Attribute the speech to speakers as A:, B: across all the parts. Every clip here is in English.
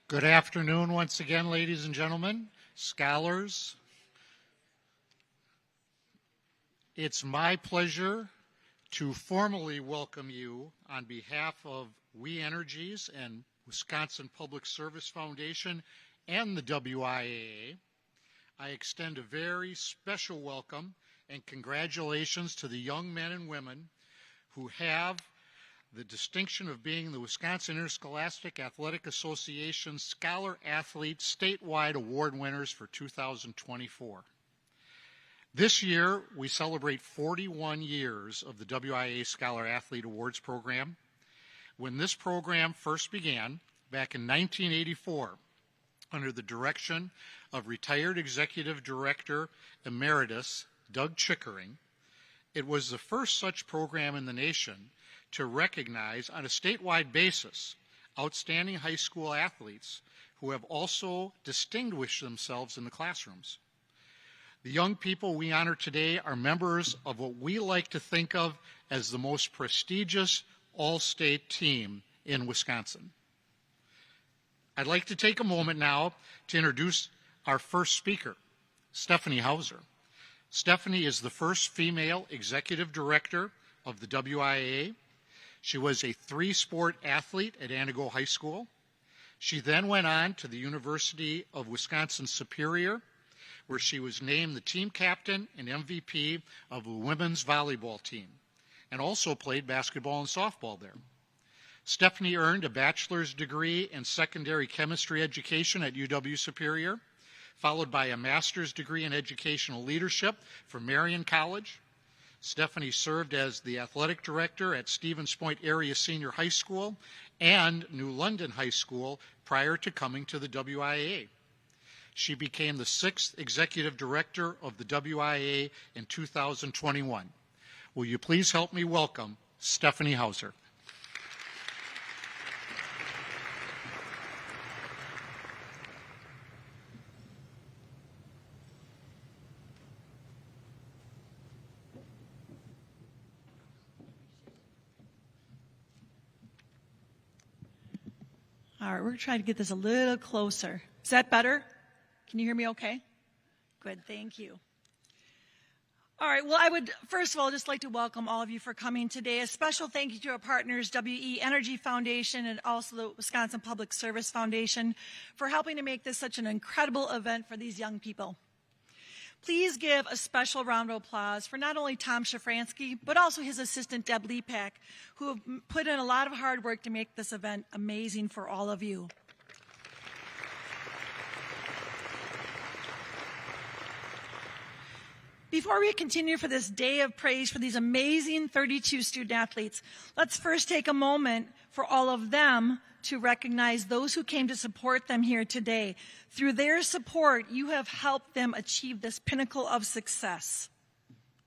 A: Good afternoon once again, ladies and gentlemen, scholars. It's my pleasure to formally welcome you on behalf of We Energies and Wisconsin Public Service Foundation and the WIAA. I extend a very special welcome and congratulations to the young men and women who have the distinction of being the Wisconsin Interscholastic Athletic Association Scholar Athletes Statewide Award winners for 2024. This year, we celebrate 41 years of the WIAA Scholar Athlete Awards program. When this program first began, back in 1984, under the direction of retired Executive Director Emeritus Doug Chickering, it was the first such program in the nation to recognize on a statewide basis outstanding high school athletes who have also distinguished themselves in the classrooms. The young people we honor today are members of what we like to think of as the most prestigious all-state team in Wisconsin. I'd like to take a moment now to introduce our first speaker, Stephanie Hauser. Stephanie is the first female executive director of the WIAA. She was a three-sport athlete at Antigo High School. She then went on to the University of Wisconsin-Superior, where she was named the team captain and MVP of the women's volleyball team, and also played basketball and softball there. Stephanie earned a bachelor's degree in secondary chemistry education at UW-Superior, followed by a master's degree in educational leadership from Marion College. Stephanie served as the athletic director at Stevens Point Area Senior High School and New London High School prior to coming to the WIAA. She became the sixth executive director of the WIAA in 2021. Will you please help me welcome Stephanie Hauser?
B: All right, we're going to try to get this a little closer. Is that better? Can you hear me okay? Good, thank you. All right, well, I would first of all just like to welcome all of you for coming today. A special thank you to our partners, WE Energy Foundation and also the Wisconsin Public Service Foundation, for helping to make this such an incredible event for these young people. Please give a special round of applause for not only Tom Shafransky, but also his assistant, Deb Lepak, who have put in a lot of hard work to make this event amazing for all of you. Before we continue for this day of praise for these amazing 32 student athletes, let's first take a moment for all of them to recognize those who came to support them here today. Through their support, you have helped them achieve this pinnacle of success.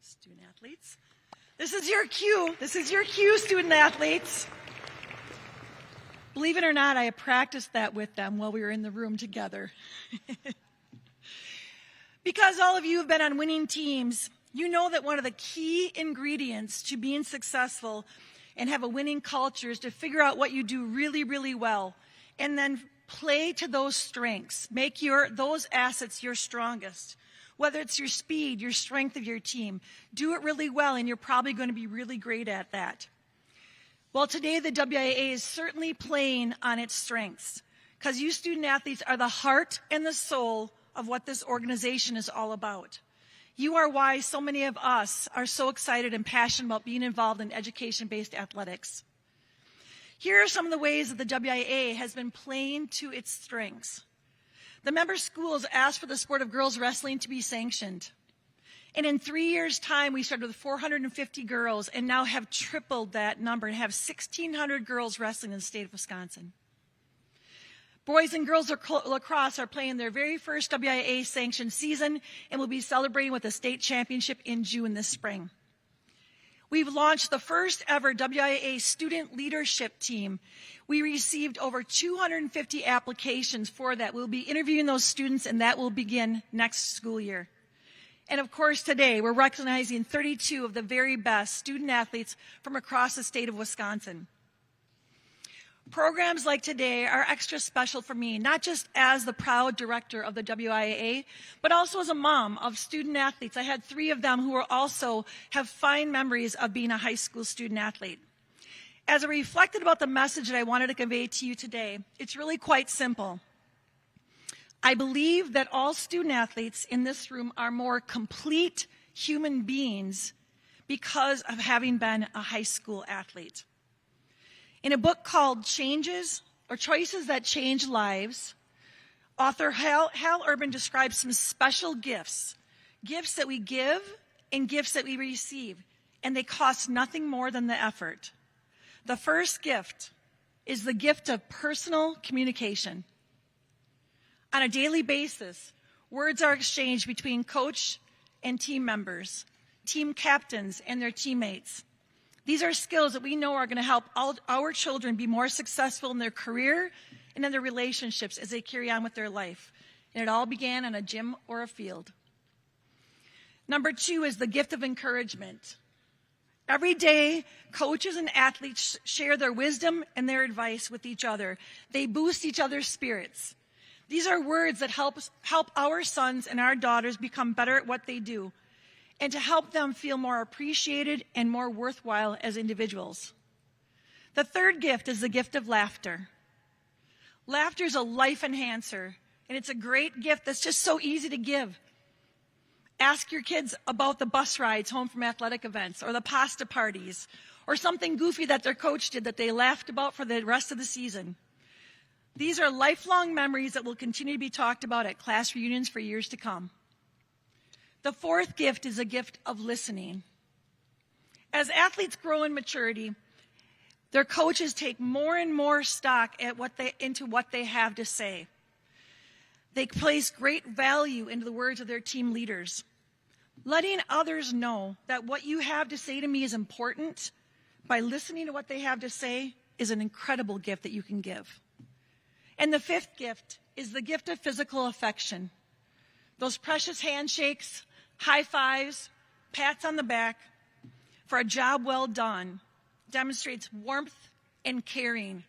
B: Student athletes, this is your cue. This is your cue, student athletes. Believe it or not, I practiced that with them while we were in the room together. Because all of you have been on winning teams, you know that one of the key ingredients to being successful and have a winning culture is to figure out what you do really, really well and then play to those strengths. Make those assets your strongest. Whether it's your speed, your strength of your team, do it really well and you're probably going to be really great at that. Well, today the WIAA is certainly playing on its strengths because you student athletes are the heart and the soul of what this organization is all about. You are why so many of us are so excited and passionate about being involved in education-based athletics. Here are some of the ways that the WIAA has been playing to its strengths. The member schools asked for the sport of girls wrestling to be sanctioned. And in 3 years' time, we started with 450 girls and now have tripled that number and have 1,600 girls wrestling in the state of Wisconsin. Boys and girls lacrosse are playing their very first WIAA-sanctioned season and will be celebrating with a state championship in June this spring. We've launched the first ever WIAA student leadership team. We received over 250 applications for that. We'll be interviewing those students, and that will begin next school year. And of course, today we're recognizing 32 of the very best student athletes from across the state of Wisconsin. Programs like today are extra special for me, not just as the proud director of the WIAA, but also as a mom of student athletes. I had 3 of them who also have fine memories of being a high school student athlete. As I reflected about the message that I wanted to convey to you today, it's really quite simple. I believe that all student athletes in this room are more complete human beings because of having been a high school athlete. In a book called Choices That Change Lives, author Hal Urban describes some special gifts that we give and gifts that we receive, and they cost nothing more than the effort. The first gift is the gift of personal communication. On a daily basis, words are exchanged between coach and team members, team captains and their teammates. These are skills that we know are going to help our children be more successful in their career and in their relationships as they carry on with their life. And it all began on a gym or a field. Number 2 is the gift of encouragement. Every day, coaches and athletes share their wisdom and their advice with each other. They boost each other's spirits. These are words that help our sons and our daughters become better at what they do, and to help them feel more appreciated and more worthwhile as individuals. The third gift is the gift of laughter. Laughter is a life enhancer, and it's a great gift that's just so easy to give. Ask your kids about the bus rides home from athletic events, or the pasta parties, or something goofy that their coach did that they laughed about for the rest of the season. These are lifelong memories that will continue to be talked about at class reunions for years to come. The fourth gift is a gift of listening. As athletes grow in maturity, their coaches take more and more stock into what they have to say. They place great value into the words of their team leaders. Letting others know that what you have to say to me is important by listening to what they have to say is an incredible gift that you can give. And the fifth gift is the gift of physical affection. Those precious handshakes, high fives, pats on the back for a job well done demonstrates warmth and caring.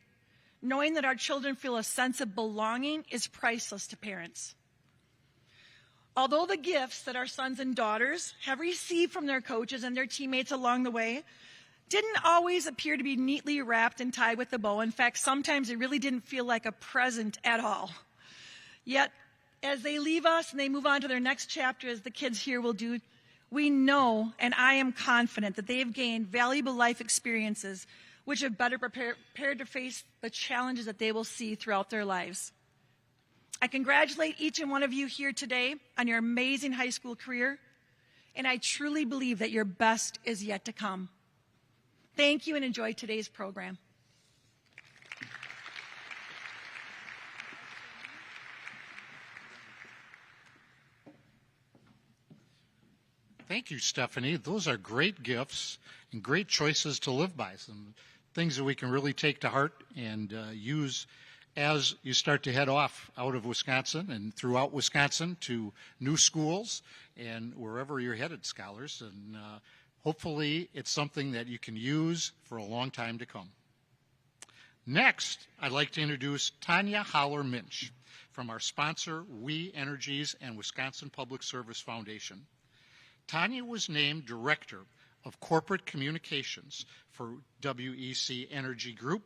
B: Knowing that our children feel a sense of belonging is priceless to parents. Although the gifts that our sons and daughters have received from their coaches and their teammates along the way didn't always appear to be neatly wrapped and tied with a bow. In fact, sometimes it really didn't feel like a present at all. Yet, as they leave us and they move on to their next chapter, as the kids here will do, we know, and I am confident, that they have gained valuable life experiences which have better prepared to face the challenges that they will see throughout their lives. I congratulate each and one of you here today on your amazing high school career, and I truly believe that your best is yet to come. Thank you and enjoy today's program.
A: Thank you, Stephanie. Those are great gifts and great choices to live by. Some things that we can really take to heart and use as you start to head off out of Wisconsin and throughout Wisconsin to new schools and wherever you're headed, scholars. And hopefully it's something that you can use for a long time to come. Next, I'd like to introduce Tanya Holler-Minch from our sponsor, WIAA Energies and Wisconsin Public Service Foundation. Tanya was named Director of Corporate Communications for WEC Energy Group,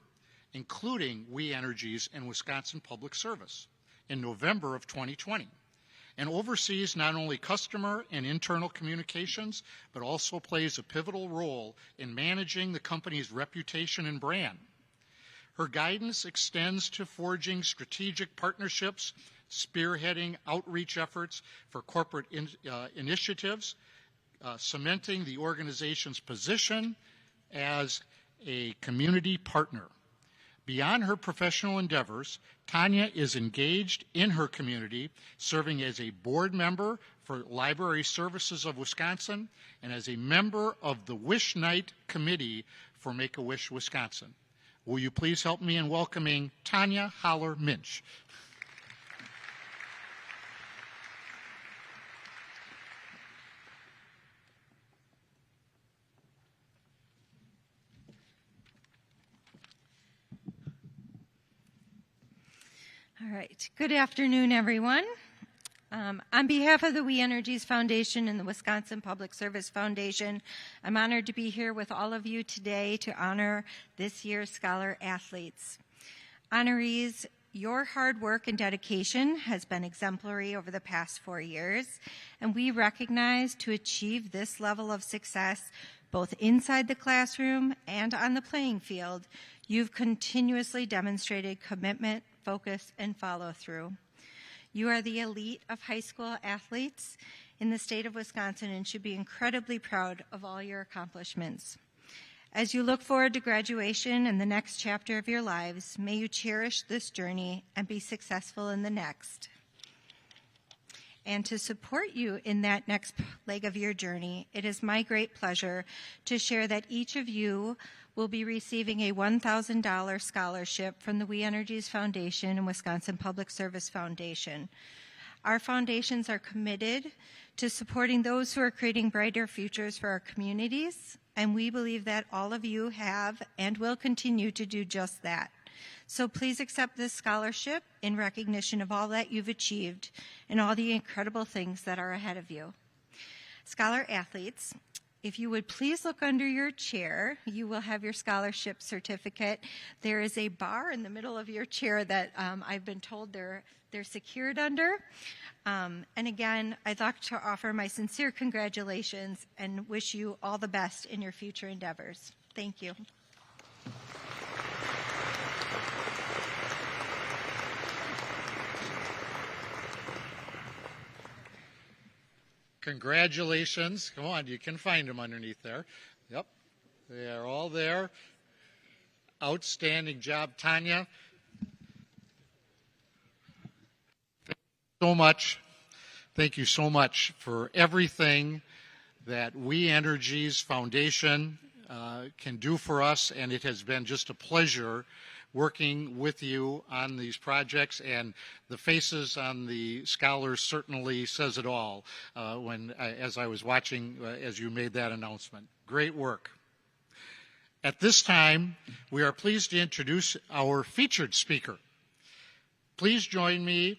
A: including WIAA Energies and Wisconsin Public Service, in November of 2020, and oversees not only customer and internal communications, but also plays a pivotal role in managing the company's reputation and brand. Her guidance extends to forging strategic partnerships, spearheading outreach efforts for corporate initiatives, cementing the organization's position as a community partner. Beyond her professional endeavors, Tanya is engaged in her community, serving as a board member for Library Services of Wisconsin and as a member of the Wish Night Committee for Make-A-Wish Wisconsin. Will you please help me in welcoming Tanya Holler-Minch?
C: All right. Good afternoon, everyone. On behalf of the We Energies Foundation and the Wisconsin Public Service Foundation, I'm honored to be here with all of you today to honor this year's Scholar Athletes. Honorees, your hard work and dedication has been exemplary over the past 4 years, and we recognize to achieve this level of success, both inside the classroom and on the playing field, you've continuously demonstrated commitment, focus, and follow-through. You are the elite of high school athletes in the state of Wisconsin and should be incredibly proud of all your accomplishments. As you look forward to graduation and the next chapter of your lives, may you cherish this journey and be successful in the next. And to support you in that next leg of your journey, it is my great pleasure to share that each of you will be receiving a $1,000 scholarship from the We Energies Foundation and Wisconsin Public Service Foundation. Our foundations are committed to supporting those who are creating brighter futures for our communities, and we believe that all of you have and will continue to do just that. So please accept this scholarship in recognition of all that you've achieved and all the incredible things that are ahead of you. Scholar Athletes, if you would please look under your chair, you will have your scholarship certificate. There is a bar in the middle of your chair that I've been told they're secured under. And again, I'd like to offer my sincere congratulations and wish you all the best in your future endeavors. Thank you.
A: Congratulations. Come on, you can find them underneath there. Yep, they are all there. Outstanding job, Tanya. Thank you so much. Thank you so much for everything that We Energies Foundation can do for us, and it has been just a pleasure working with you on these projects, and the faces on the scholars certainly says it all as I was watching as you made that announcement. Great work. At this time, we are pleased to introduce our featured speaker. Please join me,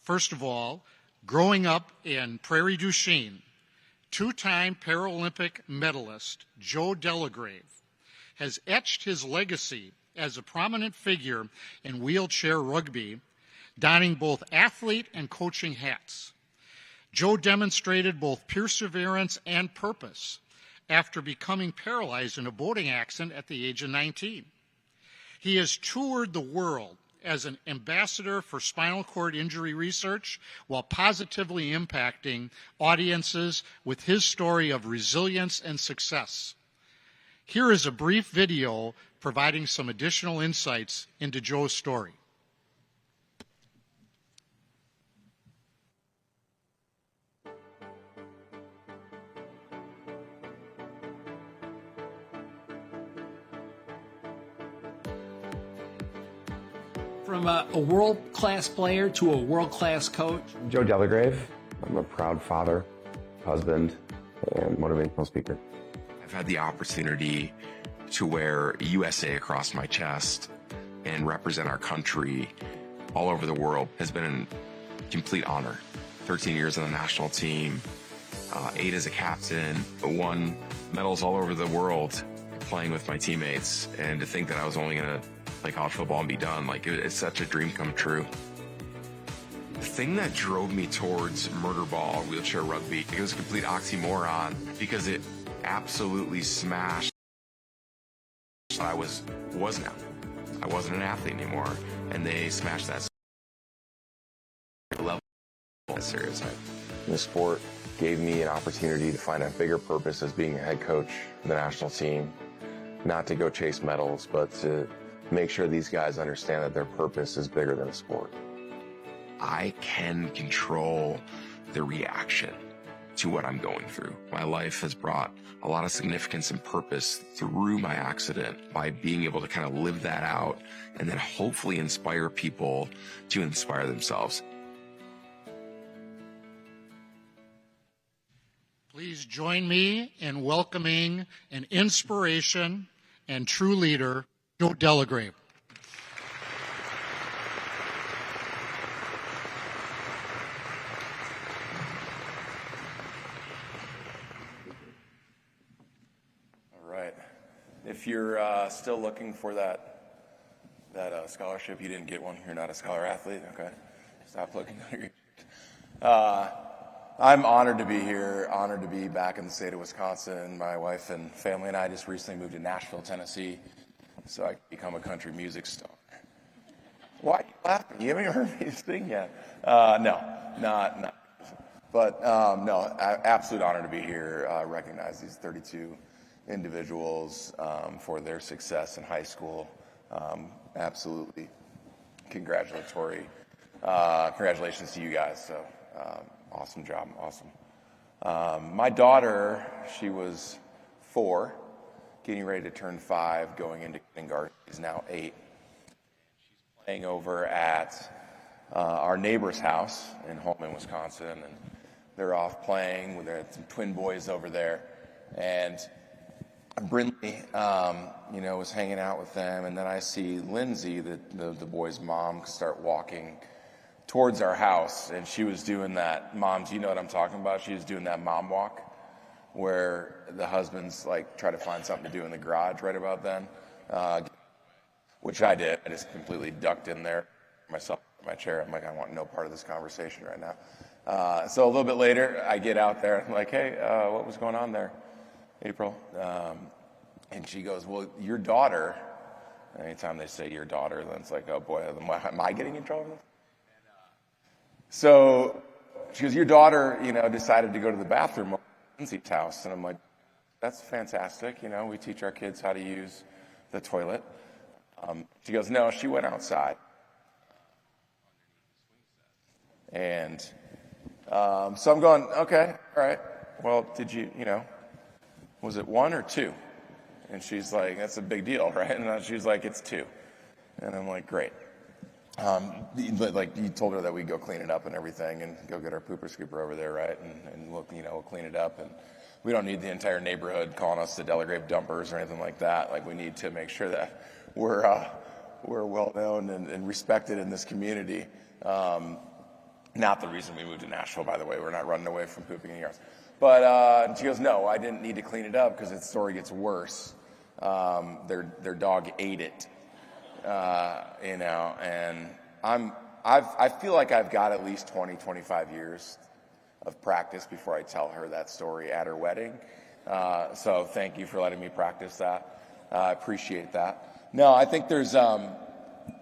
A: first of all, growing up in Prairie du Chien, two-time Paralympic medalist Joe Delagrave has etched his legacy as a prominent figure in wheelchair rugby, donning both athlete and coaching hats. Joe demonstrated both perseverance and purpose after becoming paralyzed in a boating accident at the age of 19. He has toured the world as an ambassador for spinal cord injury research while positively impacting audiences with his story of resilience and success. Here is a brief video providing some additional insights into Joe's story.
D: From a world-class player to a world-class coach.
E: I'm Joe Delagrave. I'm a proud father, husband, and motivational speaker.
F: I've had the opportunity to wear USA across my chest and represent our country all over the world. Has been a complete honor. 13 years on the national team, 8 as a captain, won medals all over the world playing with my teammates, and to think that I was only going to play college football and be done, it's such a dream come true. The thing that drove me towards murder ball, wheelchair rugby, it was a complete oxymoron because it absolutely smashed what I was now. I wasn't an athlete anymore, and they smashed that level of stereotype.
E: The sport gave me an opportunity to find a bigger purpose as being a head coach for the national team, not to go chase medals, but to make sure these guys understand that their purpose is bigger than a sport.
F: I can control the reaction to what I'm going through. My life has brought a lot of significance and purpose through my accident by being able to kind of live that out and then hopefully inspire people to inspire themselves.
A: Please join me in welcoming an inspiration and true leader, Joe Delagrave.
G: All right. If you're still looking for that scholarship, you didn't get one, you're not a scholar athlete, okay? Stop looking. I'm honored to be here, honored to be back in the state of Wisconsin. My wife and family and I just recently moved to Nashville, Tennessee, so I could become a country music star. Why are you laughing? You haven't heard me sing yet. No, not. But no, absolute honor to be here. Recognize these 32 individuals for their success in high school. Absolutely congratulatory. Congratulations to you guys. So awesome job, awesome. My daughter, she was 4, getting ready to turn 5, going into kindergarten. She's now 8. She's playing over at our neighbor's house in Holman, Wisconsin, and they're off playing with some twin boys over there. And Brindley, was hanging out with them, and then I see Lindsay, the boy's mom, start walking towards our house, and she was doing that, moms, you know what I'm talking about, she was doing that mom walk, where the husbands, try to find something to do in the garage right about then, which I did. I just completely ducked in there, myself in my chair. I'm like, I want no part of this conversation right now. So a little bit later, I get out there, I'm like, hey, what was going on there, April? And she goes, well, your daughter, anytime they say your daughter, then it's like, oh boy, am I getting in trouble? So she goes, your daughter, decided to go to the bathroom at Lindsay's house. And I'm like, that's fantastic. We teach our kids how to use the toilet. She goes, no, she went outside. And so I'm going, okay, all right. Well, did you, was it 1 or 2? And she's like, that's a big deal, right? And she's like, it's 2. And I'm like, great. But you told her that we'd go clean it up and everything and go get our pooper scooper over there, right? And we'll clean it up. And we don't need the entire neighborhood calling us the Delagrave dumpers or anything like that. We need to make sure that we're well known and respected in this community. Not the reason we moved to Nashville, by the way. We're not running away from pooping in yards. But she goes, no, I didn't need to clean it up because the story gets worse. Their dog ate it. And I feel like I've got at least 20, 25 years of practice before I tell her that story at her wedding. So thank you for letting me practice that. I appreciate that. No, I think there's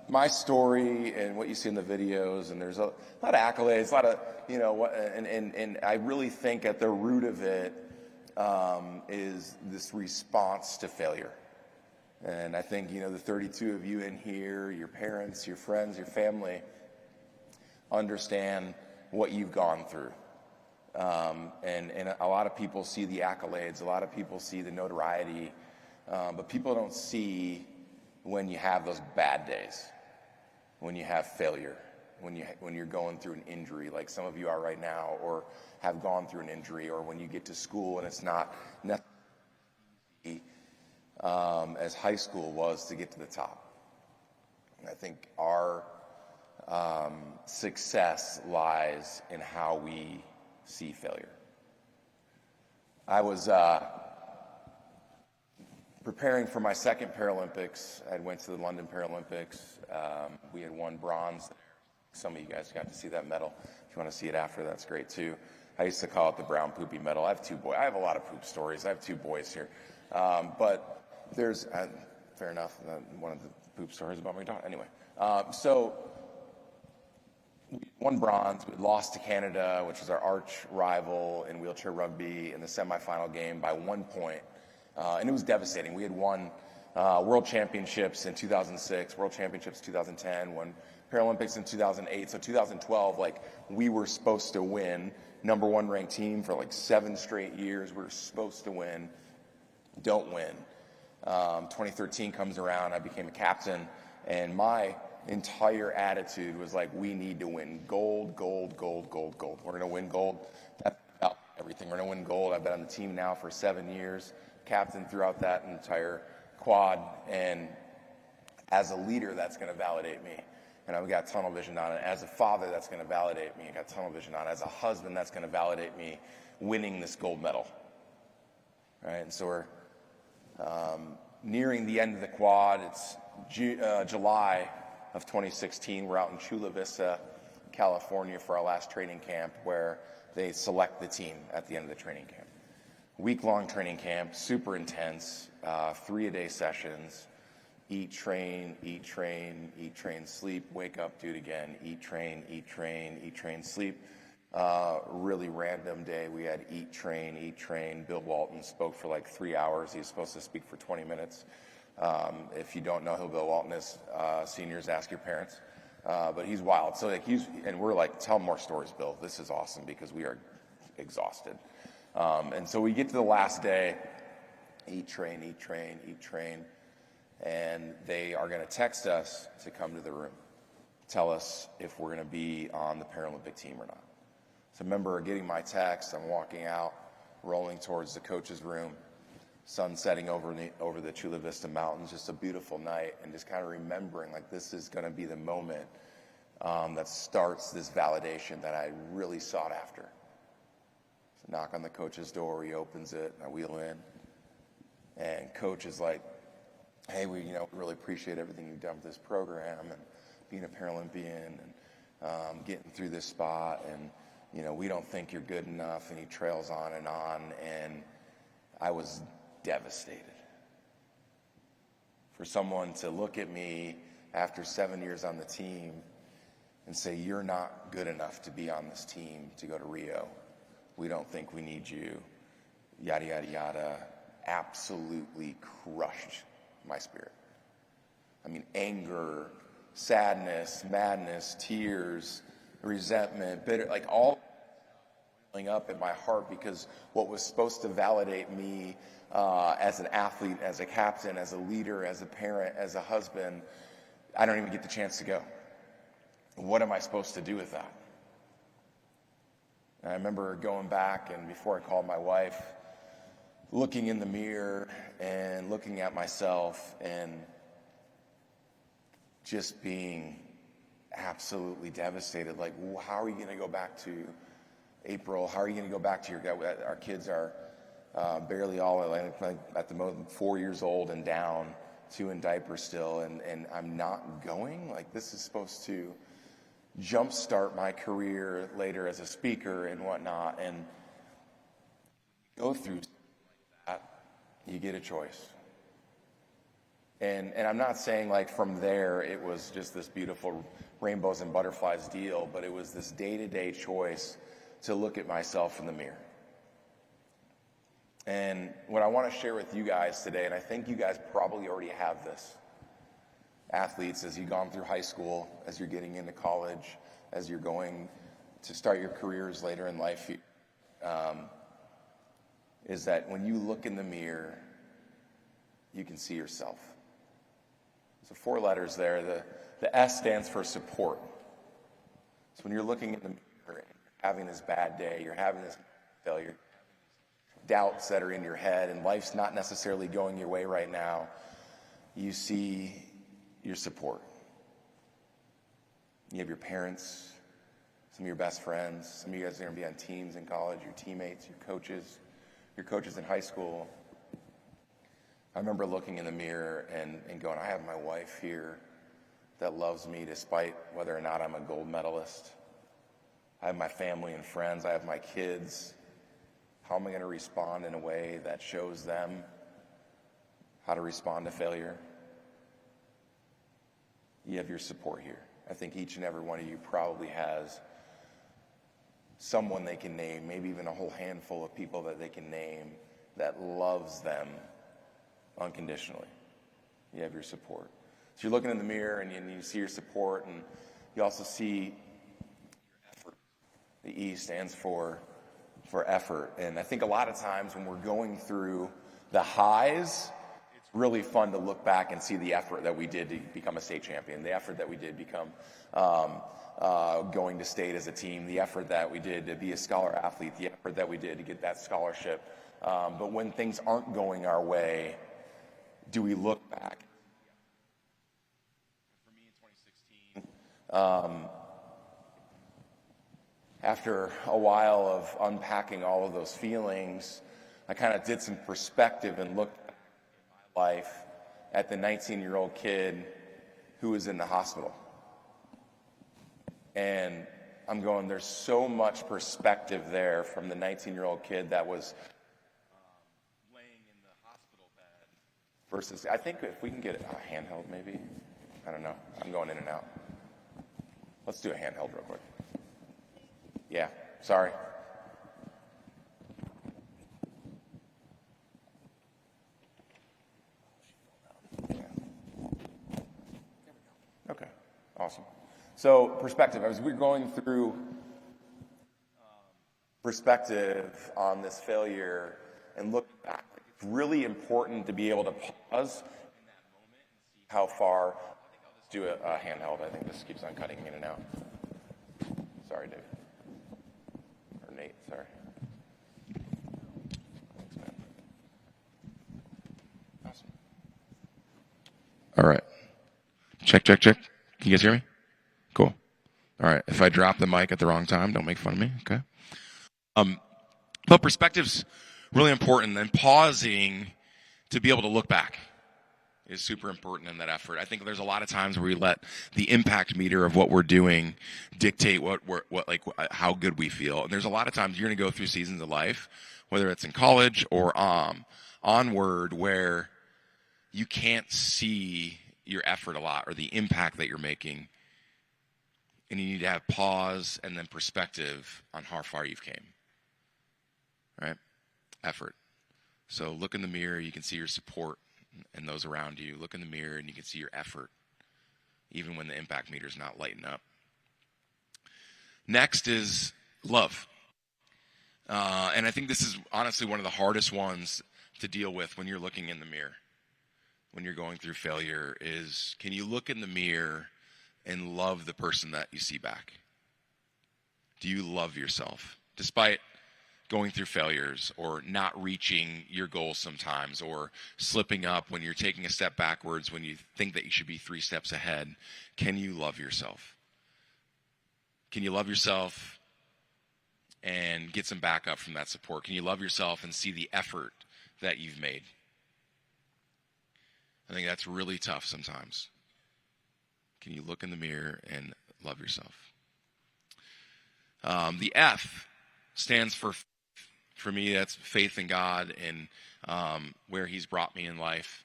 G: my story and what you see in the videos, and there's a lot of accolades, a lot of, and I really think at the root of it is this response to failure. And I think, the 32 of you in here, your parents, your friends, your family, understand what you've gone through. And a lot of people see the accolades, a lot of people see the notoriety, but people don't see when you have those bad days, when you have failure, when you're going through an injury like some of you are right now, or have gone through an injury, or when you get to school and it's not necessarily as high school was to get to the top. And I think our success lies in how we see failure. I was preparing for my second Paralympics. I went to the London Paralympics. We had won bronze there. Some of you guys got to see that medal. If you want to see it after, that's great too. I used to call it the brown poopy medal. I have 2 boys. I have a lot of poop stories. I have 2 boys here. But there's, fair enough, one of the poop stories about my daughter. Anyway, so we won bronze. We lost to Canada, which was our arch rival in wheelchair rugby, in the semifinal game by 1 point. And it was devastating. We had won World Championships in 2006, World Championships 2010, won Paralympics in 2008. So 2012, like, we were supposed to win. Number one ranked team for like 7 straight years. We were supposed to win. Don't win. 2013 comes around. I became a captain. And my entire attitude was like, we need to win gold, gold, gold, gold, gold. We're going to win gold. That's about everything. We're going to win gold. I've been on the team now for 7 years, captain throughout that entire quad. And as a leader, that's going to validate me. And I've got tunnel vision on it. As a father, that's going to validate me. I got tunnel vision on it. As a husband, that's going to validate me winning this gold medal. All right, and so we're nearing the end of the quad. It's July of 2016. We're out in Chula Vista, California for our last training camp where they select the team at the end of the training camp. Week-long training camp, super intense, 3-a-day sessions. Eat, train, eat, train, eat, train, sleep, wake up, do it again. Eat, train, eat, train, eat, train, sleep. Really random day. We had eat, train. Bill Walton spoke for like 3 hours. He was supposed to speak for 20 minutes. If you don't know who Bill Walton is, seniors, ask your parents. But he's wild. So like and we're like, tell more stories, Bill. This is awesome because we are exhausted. And so we get to the last day. Eat, train, eat, train, eat, train. And they are going to text us to come to the room, tell us if we're going to be on the Paralympic team or not. So I remember getting my text. I'm walking out, rolling towards the coach's room, sun setting over the Chula Vista Mountains, just a beautiful night, and just kind of remembering like this is going to be the moment that starts this validation that I really sought after. So knock on the coach's door. He opens it. I wheel in, and coach is like, hey, we really appreciate everything you've done with this program and being a Paralympian and getting through this spot, and we don't think you're good enough. And he trails on, and I was devastated. For someone to look at me after 7 years on the team and say, you're not good enough to be on this team to go to Rio. We don't think we need you. Yada, yada, yada. Absolutely crushed my spirit. I mean, anger, sadness, madness, tears, resentment, bitter, like all welling up in my heart because what was supposed to validate me as an athlete, as a captain, as a leader, as a parent, as a husband, I don't even get the chance to go. What am I supposed to do with that? And I remember going back and before I called my wife, looking in the mirror and looking at myself and just being absolutely devastated. Like, how are you going to go back to April? How are you going to go back to our kids are barely all, like at the moment, 4 years old and down, 2 in diapers still, and I'm not going? Like, this is supposed to jumpstart my career later as a speaker and whatnot, and go through you get a choice. And I'm not saying like from there it was just this beautiful rainbows and butterflies deal, but it was this day-to-day choice to look at myself in the mirror. And what I want to share with you guys today, and I think you guys probably already have this, athletes, as you've gone through high school, as you're getting into college, as you're going to start your careers later in life, is that when you look in the mirror, you can see yourself. So 4 letters there. The S stands for support. So when you're looking in the mirror and you're having this bad day, you're having this failure, doubts that are in your head, and life's not necessarily going your way right now, you see your support. You have your parents, some of your best friends, some of you guys are going to be on teams in college, your teammates, your coaches in high school. I remember looking in the mirror and going, I have my wife here that loves me despite whether or not I'm a gold medalist. I have my family and friends. I have my kids. How am I going to respond in a way that shows them how to respond to failure? You have your support here. I think each and every one of you probably has someone they can name, maybe even a whole handful of people that they can name that loves them unconditionally. you have your support. So you're looking in the mirror and you see your support, and you also see effort. The E stands for effort. And I think a lot of times when we're going through the highs, it's really fun to look back and see the effort that we did to become a state champion, the effort that we did become going to state as a team, the effort that we did to be a scholar athlete, the effort that we did to get that scholarship. But when things aren't going our way, do we look back? For me in 2016, after a while of unpacking all of those feelings, I kind of did some perspective and looked at my life at the 19-year-old kid who was in the hospital. And I'm going, there's so much perspective there from the 19-year-old kid that was laying in the hospital bed versus, I think if we can get a handheld maybe, I don't know, I'm going in and out. Let's do a handheld real quick. Yeah, sorry. Yeah. Okay, awesome. So perspective, as we're going through perspective on this failure and look back, it's really important to be able to pause in that moment and see how far. I think I'll just do a handheld. I think this keeps on cutting in and out. Sorry, Dave. Or Nate, sorry. Thanks, man. Awesome.
F: All right. Check. Can you guys hear me? Cool. All right. If I drop the mic at the wrong time, don't make fun of me. Okay. But perspective's really important, and pausing to be able to look back is super important in that effort. I think there's a lot of times where we let the impact meter of what we're doing dictate how good we feel. And there's a lot of times you're going to go through seasons of life, whether it's in college or onward, where you can't see your effort a lot or the impact that you're making. And you need to have pause and then perspective on how far you've came. Right? Effort. So look in the mirror, you can see your support and those around you. Look in the mirror and you can see your effort, even when the impact meter's not lighting up. Next is love. And I think this is honestly one of the hardest ones to deal with when you're looking in the mirror, when you're going through failure, is can you look in the mirror and love the person that you see back? Do you love yourself? Despite going through failures or not reaching your goals sometimes, or slipping up when you're taking a step backwards when you think that you should be 3 steps ahead, can you love yourself? Can you love yourself and get some backup from that support? Can you love yourself and see the effort that you've made? I think that's really tough sometimes. Can you look in the mirror and love yourself? The F stands for me, that's faith in God and where he's brought me in life.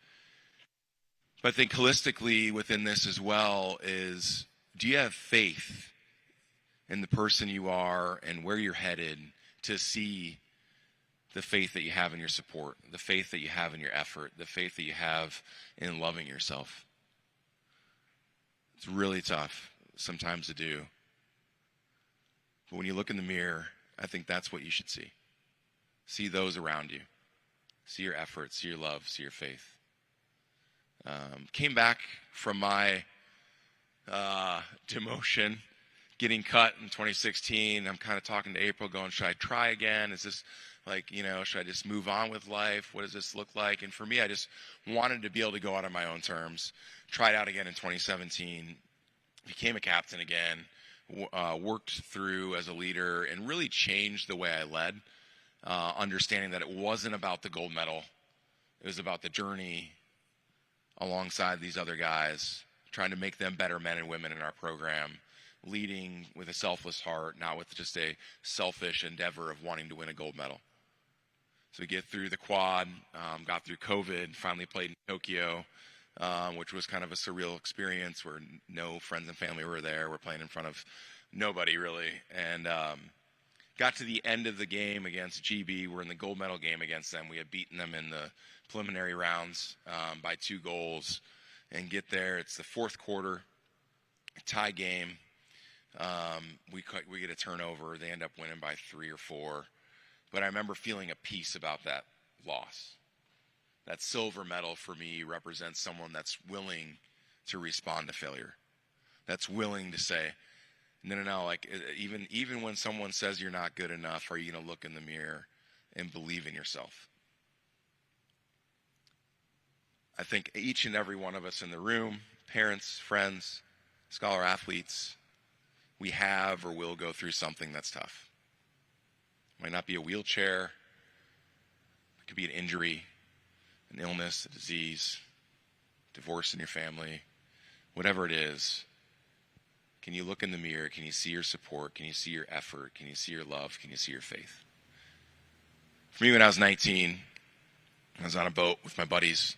F: But I think holistically within this as well is, do you have faith in the person you are and where you're headed to see the faith that you have in your support, the faith that you have in your effort, the faith that you have in loving yourself? It's really tough sometimes to do. But when you look in the mirror, I think that's what you should see. See those around you. See your efforts, see your love, see your faith. Came back from my demotion, getting cut in 2016. I'm kind of talking to April going, should I try again? Is this should I just move on with life? What does this look like? And for me, I just wanted to be able to go out on my own terms. Tried out again in 2017, became a captain again, worked through as a leader, and really changed the way I led, understanding that it wasn't about the gold medal. It was about the journey alongside these other guys, trying to make them better men and women in our program, leading with a selfless heart, not with just a selfish endeavor of wanting to win a gold medal. So we get through the quad, got through COVID, finally played in Tokyo, which was kind of a surreal experience where no friends and family were there. We're playing in front of nobody really. And got to the end of the game against GB. We're in the gold medal game against them. We had beaten them in the preliminary rounds by 2 goals. and get there. It's the fourth quarter, tie game. We get a turnover. They end up winning by 3 or 4. But I remember feeling a peace about that loss. That silver medal for me represents someone that's willing to respond to failure. That's willing to say, no, like even when someone says you're not good enough, are you going to look in the mirror and believe in yourself? I think each and every one of us in the room, parents, friends, scholar athletes, we have or will go through something that's tough. It might not be a wheelchair. It could be an injury, an illness, a disease, divorce in your family, whatever it is. Can you look in the mirror? Can you see your support? Can you see your effort? Can you see your love? Can you see your faith? For me, when I was 19, I was on a boat with my buddies,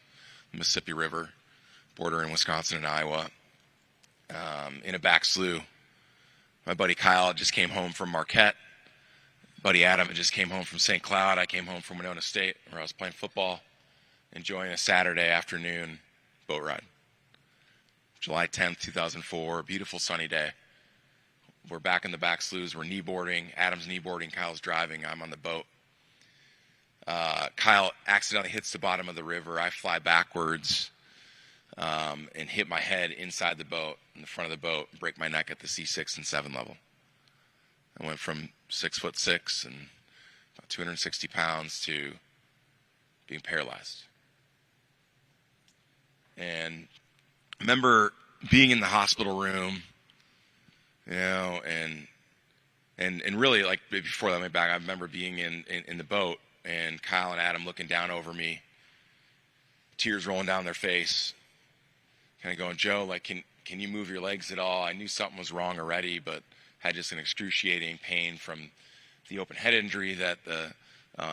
F: the Mississippi River, border in Wisconsin and Iowa, in a back slough. My buddy Kyle just came home from Marquette. Buddy Adam had just came home from St. Cloud. I came home from Winona State, where I was playing football, enjoying a Saturday afternoon boat ride. July 10th, 2004, beautiful sunny day. We're back in the back sloughs. We're kneeboarding. Adam's kneeboarding. Kyle's driving. I'm on the boat. Kyle accidentally hits the bottom of the river. I fly backwards and hit my head inside the boat, in the front of the boat, and break my neck at the C6 and 7 level. I went from 6'6" and about 260 pounds to being paralyzed. And I remember being in the hospital room, and really, like, before that, I remember being in the boat, and Kyle and Adam looking down over me, tears rolling down their face, kind of going, Joe, like, can you move your legs at all? I knew something was wrong already, but had just an excruciating pain from the open head injury that the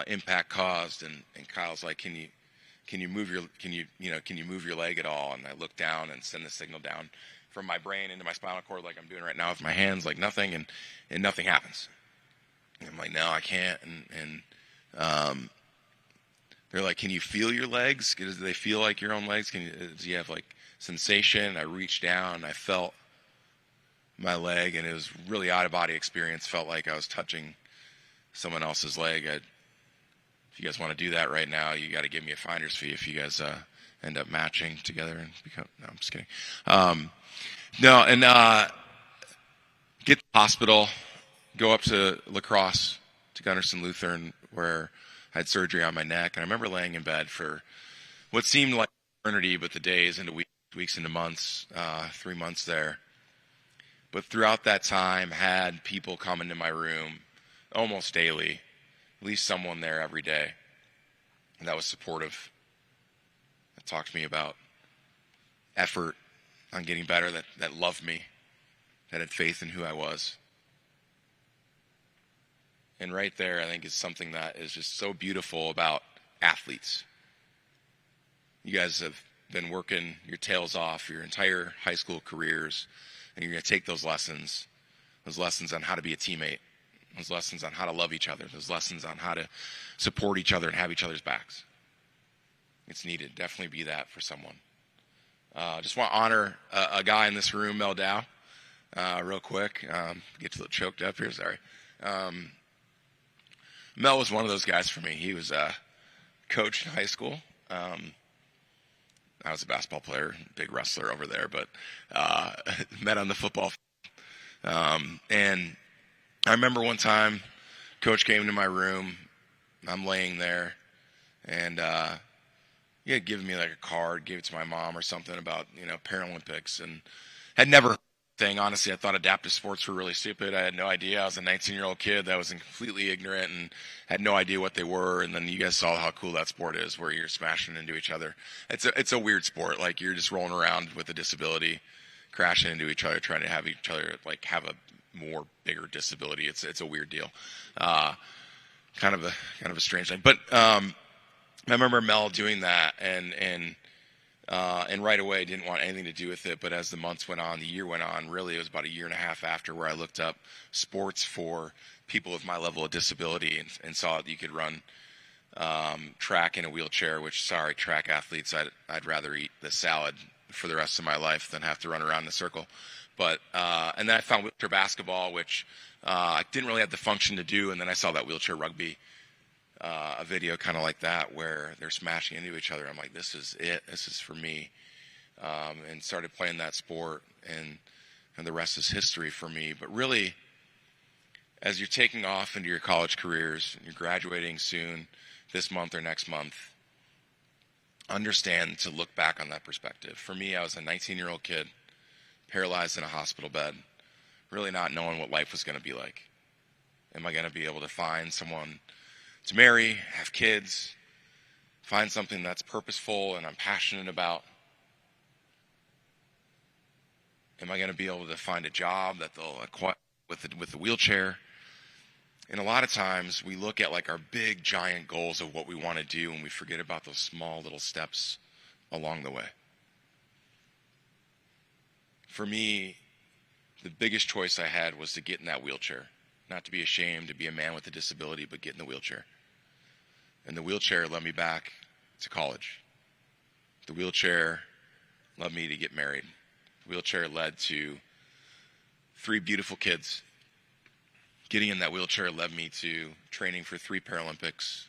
F: impact caused. And Kyle's like, can you move your leg at all? And I look down and send the signal down from my brain into my spinal cord, like I'm doing right now with my hands, like nothing, and nothing happens. And I'm like, no, I can't. And they're like, can you feel your legs? Do they feel like your own legs? Do you have like sensation? I reached down and I felt my leg, and it was really out of body experience. Felt like I was touching someone else's leg. If you guys want to do that right now, you got to give me a finder's fee if you guys end up matching together and become. No, I'm just kidding. Get to the hospital, go up to La Crosse, to Gunnarsson Lutheran, where I had surgery on my neck. And I remember laying in bed for what seemed like eternity, but the days into weeks into months, 3 months there. But throughout that time, had people come into my room almost daily, at least someone there every day that was supportive, that talked to me about effort on getting better, that loved me, that had faith in who I was. And right there, I think, is something that is just so beautiful about athletes. You guys have been working your tails off your entire high school careers, and you're going to take those lessons on how to be a teammate, those lessons on how to love each other, those lessons on how to support each other and have each other's backs. It's needed. Definitely be that for someone. Just want to honor a guy in this room, Mel Dow, real quick. Get a little choked up here, sorry. Mel was one of those guys for me. He was a coach in high school. I was a basketball player, big wrestler over there, but met on the football field. And I remember one time, Coach came into my room. I'm laying there, and he had given me like a card, gave it to my mom or something about Paralympics, and had never heard thing. Honestly, I thought adaptive sports were really stupid. I had no idea. I was a 19-year-old kid that was completely ignorant and had no idea what they were. And then you guys saw how cool that sport is, where you're smashing into each other. It's a weird sport. Like, you're just rolling around with a disability, crashing into each other, trying to have each other like have a more bigger disability. It's a weird deal. Kind of a strange thing. But I remember Mel doing that, and right away didn't want anything to do with it. But as the months went on, the year went on, really it was about a year and a half after, where I looked up sports for people with my level of disability and saw that you could run track in a wheelchair, which, sorry, track athletes, I'd rather eat the salad for the rest of my life than have to run around in a circle. But and then I found wheelchair basketball, which I didn't really have the function to do, and then I saw that wheelchair rugby, a video kind of like that where they're smashing into each other. I'm like, this is it. This is for me. And started playing that sport, and the rest is history for me. But really, as you're taking off into your college careers, and you're graduating soon, this month or next month, understand to look back on that perspective. For me, I was a 19-year-old kid, paralyzed in a hospital bed, really not knowing what life was going to be like. Am I going to be able to find someone to marry, have kids, find something that's purposeful and I'm passionate about? Am I going to be able to find a job that they'll acquire with the wheelchair? And a lot of times we look at like our big giant goals of what we want to do, and we forget about those small little steps along the way. For me, the biggest choice I had was to get in that wheelchair. Not to be ashamed to be a man with a disability, but get in the wheelchair. And the wheelchair led me back to college. The wheelchair led me to get married. The wheelchair led to 3 beautiful kids. Getting in that wheelchair led me to training for 3 Paralympics.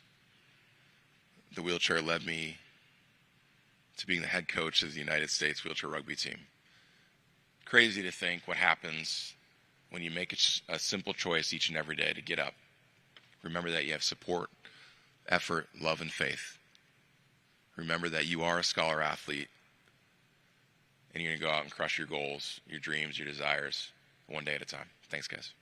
F: The wheelchair led me to being the head coach of the United States wheelchair rugby team. Crazy to think what happens when you make a simple choice each and every day to get up. Remember that you have support, effort, love, and faith. Remember that you are a scholar athlete, and you're going to go out and crush your goals, your dreams, your desires, one day at a time. Thanks, guys.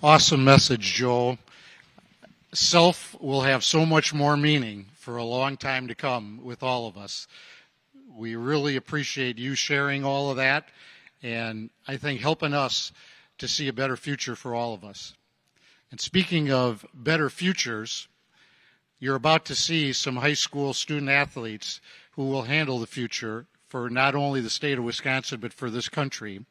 A: Awesome message, Joe. Self will have so much more meaning for a long time to come with all of us. We really appreciate you sharing all of that, and I think helping us to see a better future for all of us. And speaking of better futures, you're about to see some high school student athletes who will handle the future for not only the state of Wisconsin, but for this country,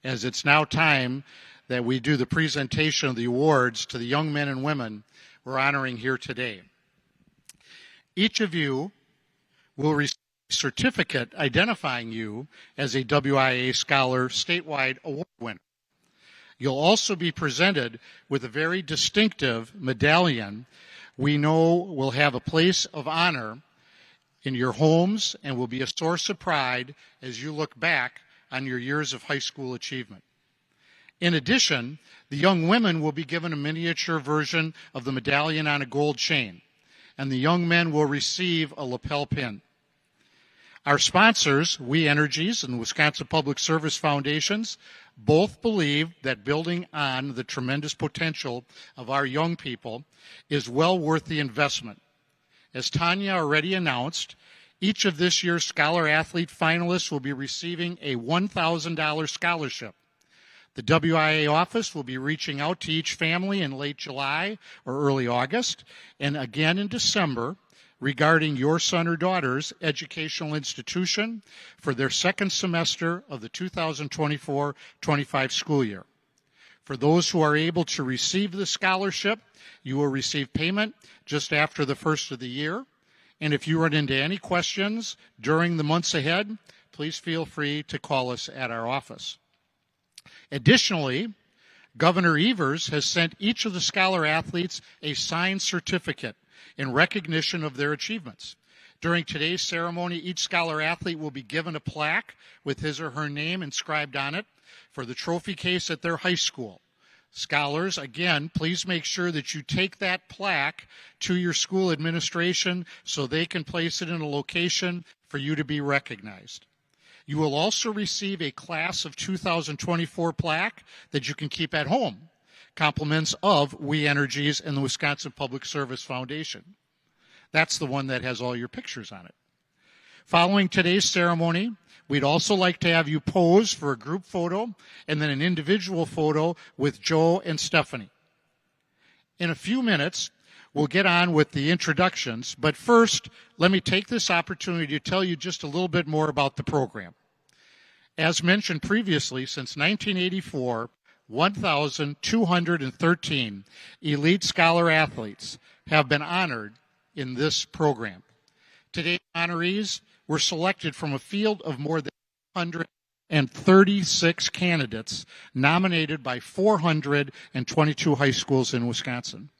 A: as it's now time that we do the presentation of the awards to the young men and women we're honoring here today. Each of you will receive a certificate identifying you as a WIAA Scholar statewide award winner. You'll also be presented with a very distinctive medallion we know will have a place of honor in your homes and will be a source of pride as you look back on your years of high school achievement. In addition, the young women will be given a miniature version of the medallion on a gold chain, and the young men will receive a lapel pin. Our sponsors, WIAA Energies and the Wisconsin Public Service Foundations, both believe that building on the tremendous potential of our young people is well worth the investment. As Tanya already announced, each of this year's Scholar Athlete finalists will be receiving a $1,000 scholarship. The WIAA office will be reaching out to each family in late July or early August, and again in December, regarding your son or daughter's educational institution for their second semester of the 2024-25 school year. For those who are able to receive the scholarship, you will receive payment just after the first of the year. And if you run into any questions during the months ahead, please feel free to call us at our office. Additionally, Governor Evers has sent each of the Scholar Athletes a signed certificate in recognition of their achievements. During today's ceremony, each Scholar Athlete will be given a plaque with his or her name inscribed on it for the trophy case at their high school. Scholars, again, please make sure that you take that plaque to your school administration so they can place it in a location for you to be recognized. You will also receive a class of 2024 plaque that you can keep at home. Compliments of WIAA Energies and the Wisconsin Public Service Foundation. That's the one that has all your pictures on it. Following today's ceremony, We'd also like to have you pose for a group photo and then an individual photo with Joe and Stephanie. In a few minutes, we'll get on with the introductions, but first, let me take this opportunity to tell you just a little bit more about the program. As mentioned previously, since 1984, 1,213 elite scholar athletes have been honored in this program. Today's honorees were selected from a field of more than 136 candidates nominated by 422 high schools in Wisconsin.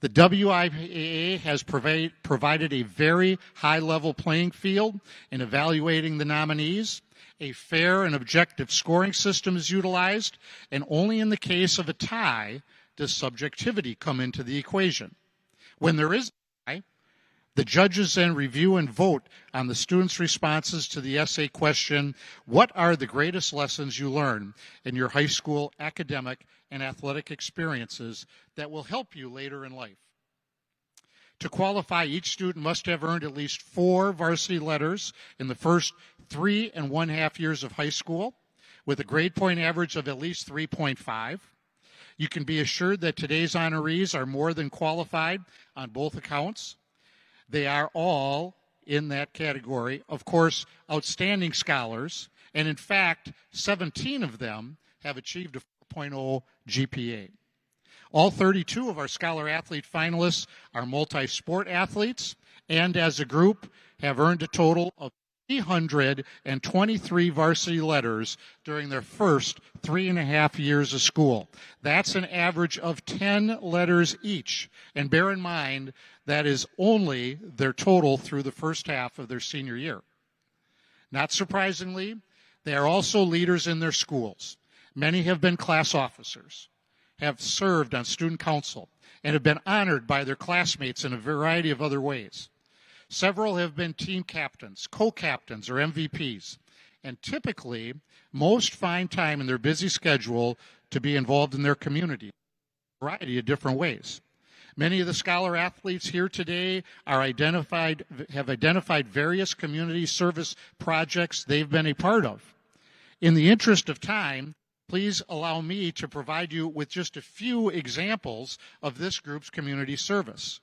A: The WIAA has provided a very high-level playing field in evaluating the nominees. A fair and objective scoring system is utilized, and only in the case of a tie does subjectivity come into the equation. When there is a tie, the judges then review and vote on the students' responses to the essay question, what are the greatest lessons you learned in your high school academic and athletic experiences that will help you later in life? To qualify, each student must have earned at least 4 varsity letters in the first 3.5 years of high school, with a grade point average of at least 3.5. You can be assured that today's honorees are more than qualified on both accounts. They are all in that category, of course, outstanding scholars, and in fact, 17 of them have achieved a 4.0 GPA. All 32 of our Scholar Athlete finalists are multi-sport athletes, and as a group have earned a total of 323 varsity letters during their first 3.5 years of school. That's an average of 10 letters each. And bear in mind, that is only their total through the first half of their senior year. Not surprisingly, they are also leaders in their schools. Many have been class officers, have served on student council, and have been honored by their classmates in a variety of other ways. Several have been team captains, co-captains, or MVPs, and typically most find time in their busy schedule to be involved in their community in a variety of different ways. Many of the Scholar athletes here today have identified various community service projects they've been a part of. In the interest of time, please allow me to provide you with just a few examples of this group's community service.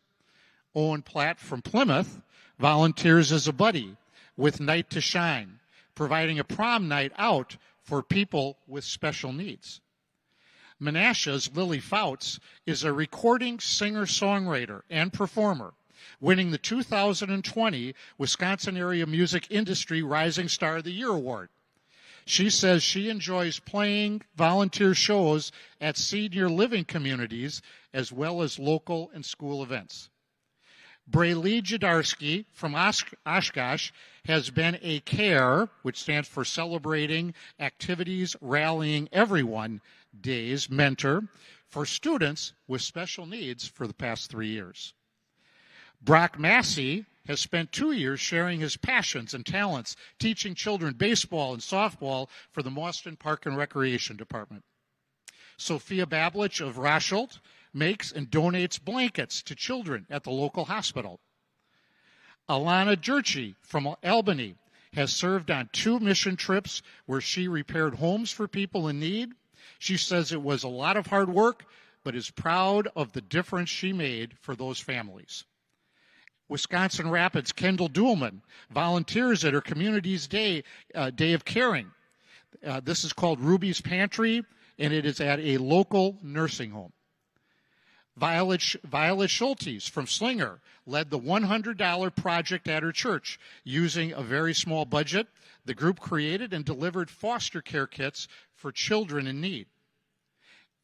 A: Owen Platt from Plymouth volunteers as a buddy with Night to Shine, providing a prom night out for people with special needs. Menasha's Lily Fouts is a recording singer-songwriter and performer, winning the 2020 Wisconsin Area Music Industry Rising Star of the Year Award. She says she enjoys playing volunteer shows at senior living communities as well as local and school events. Braylee Jadarski from Oshkosh has been a CARE, which stands for Celebrating Activities Rallying Everyone Days, mentor for students with special needs for the past 3 years. Brock Massey has spent 2 years sharing his passions and talents, teaching children baseball and softball for the Mauston Park and Recreation Department. Sophia Bablich of Rashelt makes and donates blankets to children at the local hospital. Alana Jerchi from Albany has served on 2 mission trips where she repaired homes for people in need. She says it was a lot of hard work, but is proud of the difference she made for those families. Wisconsin Rapids' Kendall Duhlman volunteers at her community's Day of Caring. This is called Ruby's Pantry, and it is at a local nursing home. Violet Schultes from Slinger led the $100 project at her church. Using a very small budget, the group created and delivered foster care kits for children in need.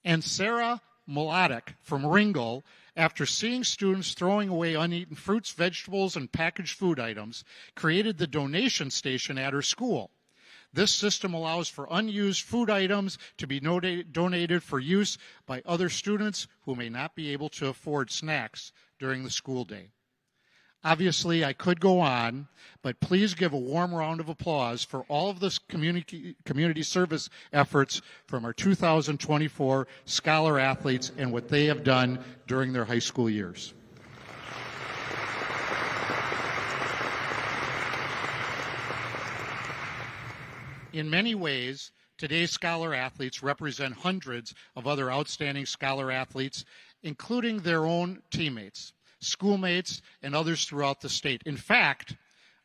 A: And Sarah Mladic from Ringgold, after seeing students throwing away uneaten fruits, vegetables, and packaged food items, created the donation station at her school. This system allows for unused food items to be donated for use by other students who may not be able to afford snacks during the school day. Obviously, I could go on, but please give a warm round of applause for all of the community service efforts from our 2024 Scholar Athletes and what they have done during their high school years. In many ways, today's scholar athletes represent hundreds of other outstanding scholar athletes, including their own teammates, schoolmates, and others throughout the state. In fact,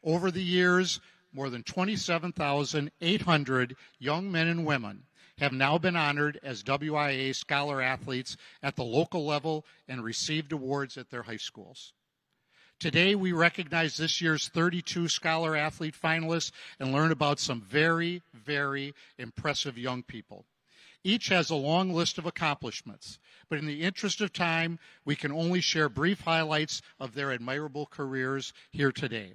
A: over the years, more than 27,800 young men and women have now been honored as WIAA Scholar Athletes at the local level and received awards at their high schools. Today, we recognize this year's 32 Scholar Athlete finalists and learn about some very, very impressive young people. Each has a long list of accomplishments, but in the interest of time, we can only share brief highlights of their admirable careers here today.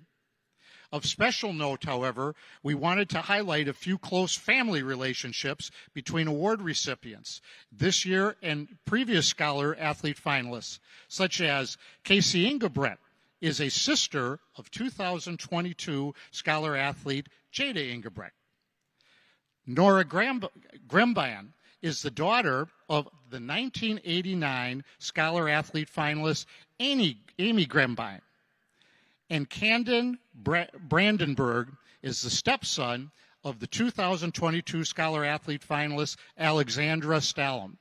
A: Of special note, however, we wanted to highlight a few close family relationships between award recipients this year and previous Scholar Athlete finalists, such as Casey Ingebret is a sister of 2022 Scholar Athlete Jada Ingebret. Nora Gremban is the daughter of the 1989 Scholar Athlete finalist Amy Gremban. And Camden Brandenburg is the stepson of the 2022 Scholar Athlete finalist Alexandra Stallam.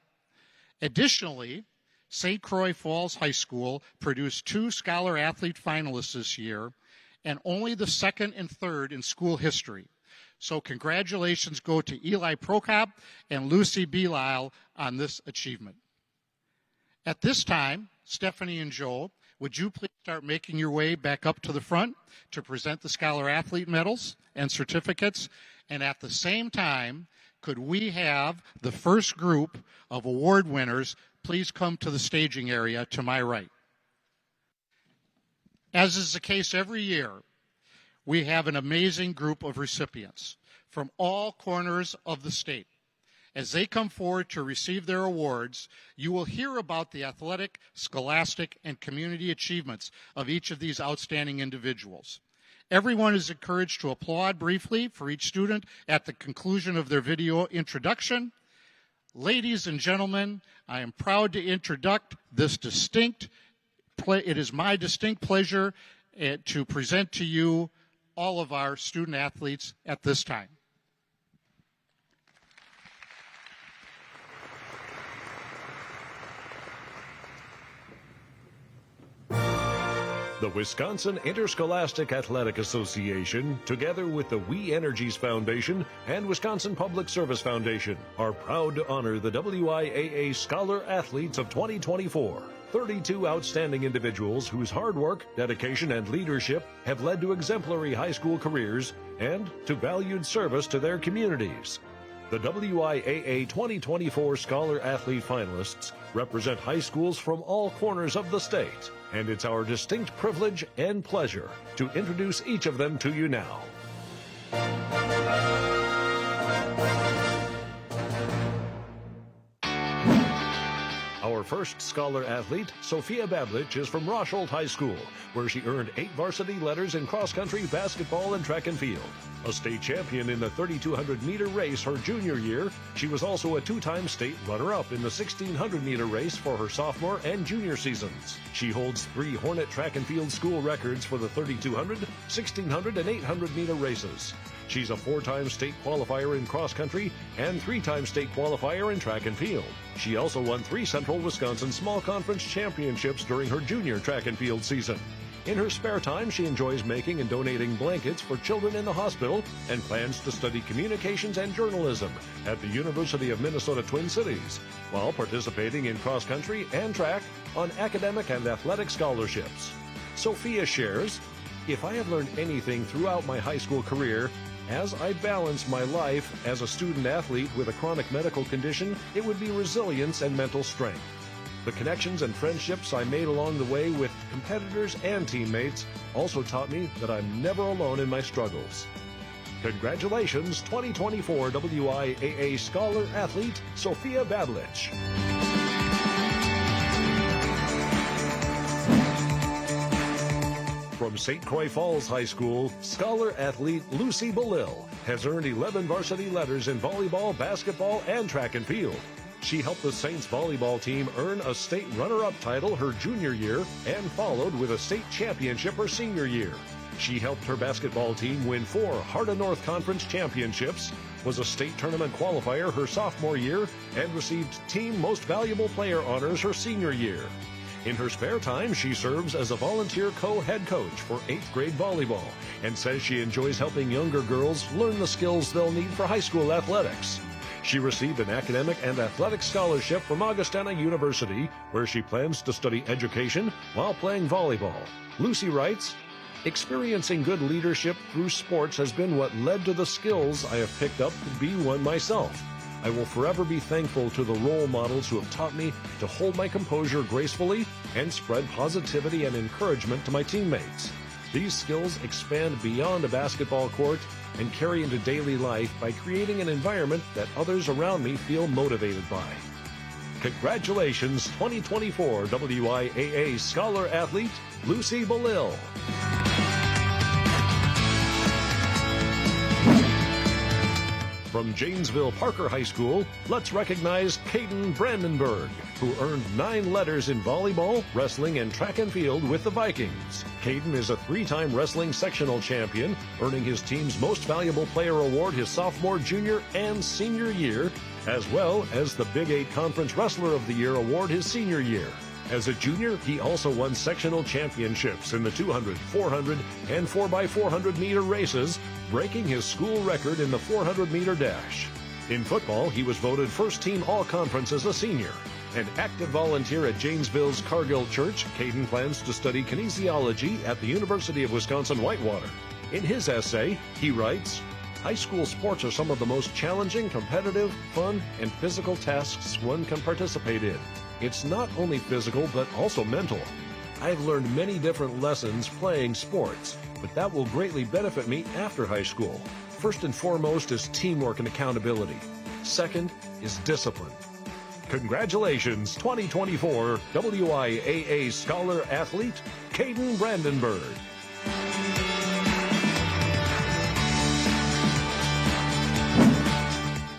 A: Additionally, St. Croix Falls High School produced 2 Scholar Athlete finalists this year, and only the second and third in school history. So congratulations go to Eli Prokop and Lucy Belisle on this achievement. At this time, Stephanie and Joe, would you please start making your way back up to the front to present the Scholar Athlete medals and certificates? And at the same time, could we have the first group of award winners please come to the staging area to my right? As is the case every year, we have an amazing group of recipients from all corners of the state. As they come forward to receive their awards, you will hear about the athletic, scholastic, and community achievements of each of these outstanding individuals. Everyone is encouraged to applaud briefly for each student at the conclusion of their video introduction. Ladies and gentlemen, I am proud to introduce this it is my distinct pleasure to present to you all of our student athletes at this time.
H: The Wisconsin Interscholastic Athletic Association, together with the We Energies Foundation and Wisconsin Public Service Foundation, are proud to honor the WIAA Scholar Athletes of 2024. 32 outstanding individuals whose hard work, dedication, and leadership have led to exemplary high school careers and to valued service to their communities. The WIAA 2024 Scholar Athlete finalists represent high schools from all corners of the state, and it's our distinct privilege and pleasure to introduce each of them to you now. Our first Scholar Athlete, Sophia Bablich, is from Rosholt High School, where she earned 8 varsity letters in cross-country, basketball, and track and field. A state champion in the 3,200-meter race her junior year, she was also a 2-time state runner-up in the 1,600-meter race for her sophomore and junior seasons. She holds 3 Hornet track and field school records for the 3,200, 1,600, and 800-meter races. She's a 4-time state qualifier in cross-country and 3-time state qualifier in track and field. She also won 3 Central Wisconsin Small Conference Championships during her junior track and field season. In her spare time, she enjoys making and donating blankets for children in the hospital and plans to study communications and journalism at the University of Minnesota Twin Cities, while participating in cross-country and track on academic and athletic scholarships. Sophia shares, "If I have learned anything throughout my high school career, as I balance my life as a student athlete with a chronic medical condition, it would be resilience and mental strength. The connections and friendships I made along the way with competitors and teammates also taught me that I'm never alone in my struggles." Congratulations, 2024 WIAA Scholar Athlete, Sophia Bablich. From St. Croix Falls High School, Scholar Athlete Lucy Belisle has earned 11 varsity letters in volleyball, basketball, and track and field. She helped the Saints volleyball team earn a state runner-up title her junior year and followed with a state championship her senior year. She helped her basketball team win 4 Heart of North Conference championships, was a state tournament qualifier her sophomore year, and received Team Most Valuable Player honors her senior year. In her spare time, she serves as a volunteer co-head coach for 8th grade volleyball and says she enjoys helping younger girls learn the skills they'll need for high school athletics. She received an academic and athletic scholarship from Augustana University, where she plans to study education while playing volleyball. Lucy writes, "Experiencing good leadership through sports has been what led to the skills I have picked up to be one myself. I will forever be thankful to the role models who have taught me to hold my composure gracefully and spread positivity and encouragement to my teammates. These skills expand beyond a basketball court and carry into daily life by creating an environment that others around me feel motivated by." Congratulations, 2024 WIAA Scholar Athlete, Lucy Belil. From Janesville Parker High School, let's recognize Caden Brandenburg, who earned 9 letters in volleyball, wrestling, and track and field with the Vikings. Caden is a 3-time wrestling sectional champion, earning his team's Most Valuable Player award his sophomore, junior, and senior year, as well as the Big 8 Conference Wrestler of the Year award his senior year. As a junior, he also won sectional championships in the 200, 400, and 4x400 meter races, breaking his school record in the 400-meter dash. In football, he was voted first-team all-conference as a senior. An active volunteer at Janesville's Cargill Church, Caden plans to study kinesiology at the University of Wisconsin-Whitewater. In his essay, he writes, "High school sports are some of the most challenging, competitive, fun, and physical tasks one can participate in. It's not only physical, but also mental. I've learned many different lessons playing sports, but that will greatly benefit me after high school. First and foremost is teamwork and accountability. Second is discipline." Congratulations, 2024 WIAA Scholar Athlete, Caden Brandenburg.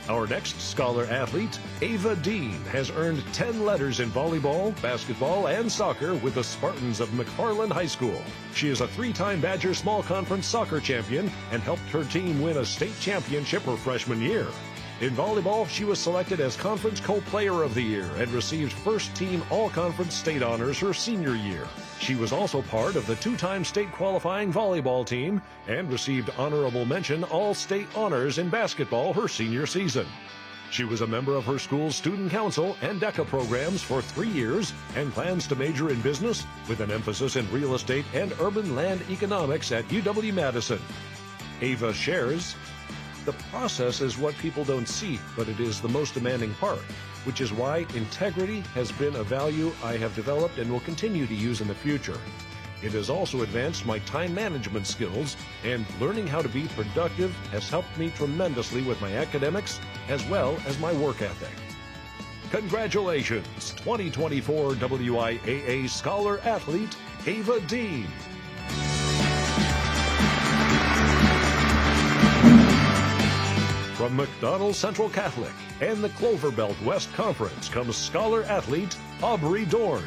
H: Our next scholar athlete, Ava Dean, has earned 10 letters in volleyball, basketball, and soccer with the Spartans of McFarland High School. She is a 3-time Badger Small Conference soccer champion and helped her team win a state championship her freshman year. In volleyball, she was selected as Conference Co-Player of the Year and received first-team All-Conference state honors her senior year. She was also part of the 2-time state qualifying volleyball team and received honorable mention All-State honors in basketball her senior season. She was a member of her school's student council and DECA programs for 3 years and plans to major in business with an emphasis in real estate and urban land economics at UW-Madison. Ava shares, "The process is what people don't see, but it is the most demanding part, which is why integrity has been a value I have developed and will continue to use in the future. It has also advanced my time management skills, and learning how to be productive has helped me tremendously with my academics as well as my work ethic." Congratulations, 2024 WIAA Scholar Athlete, Ava Dean. From McDonald Central Catholic and the Clover Belt West Conference comes scholar athlete Aubrey Dorn.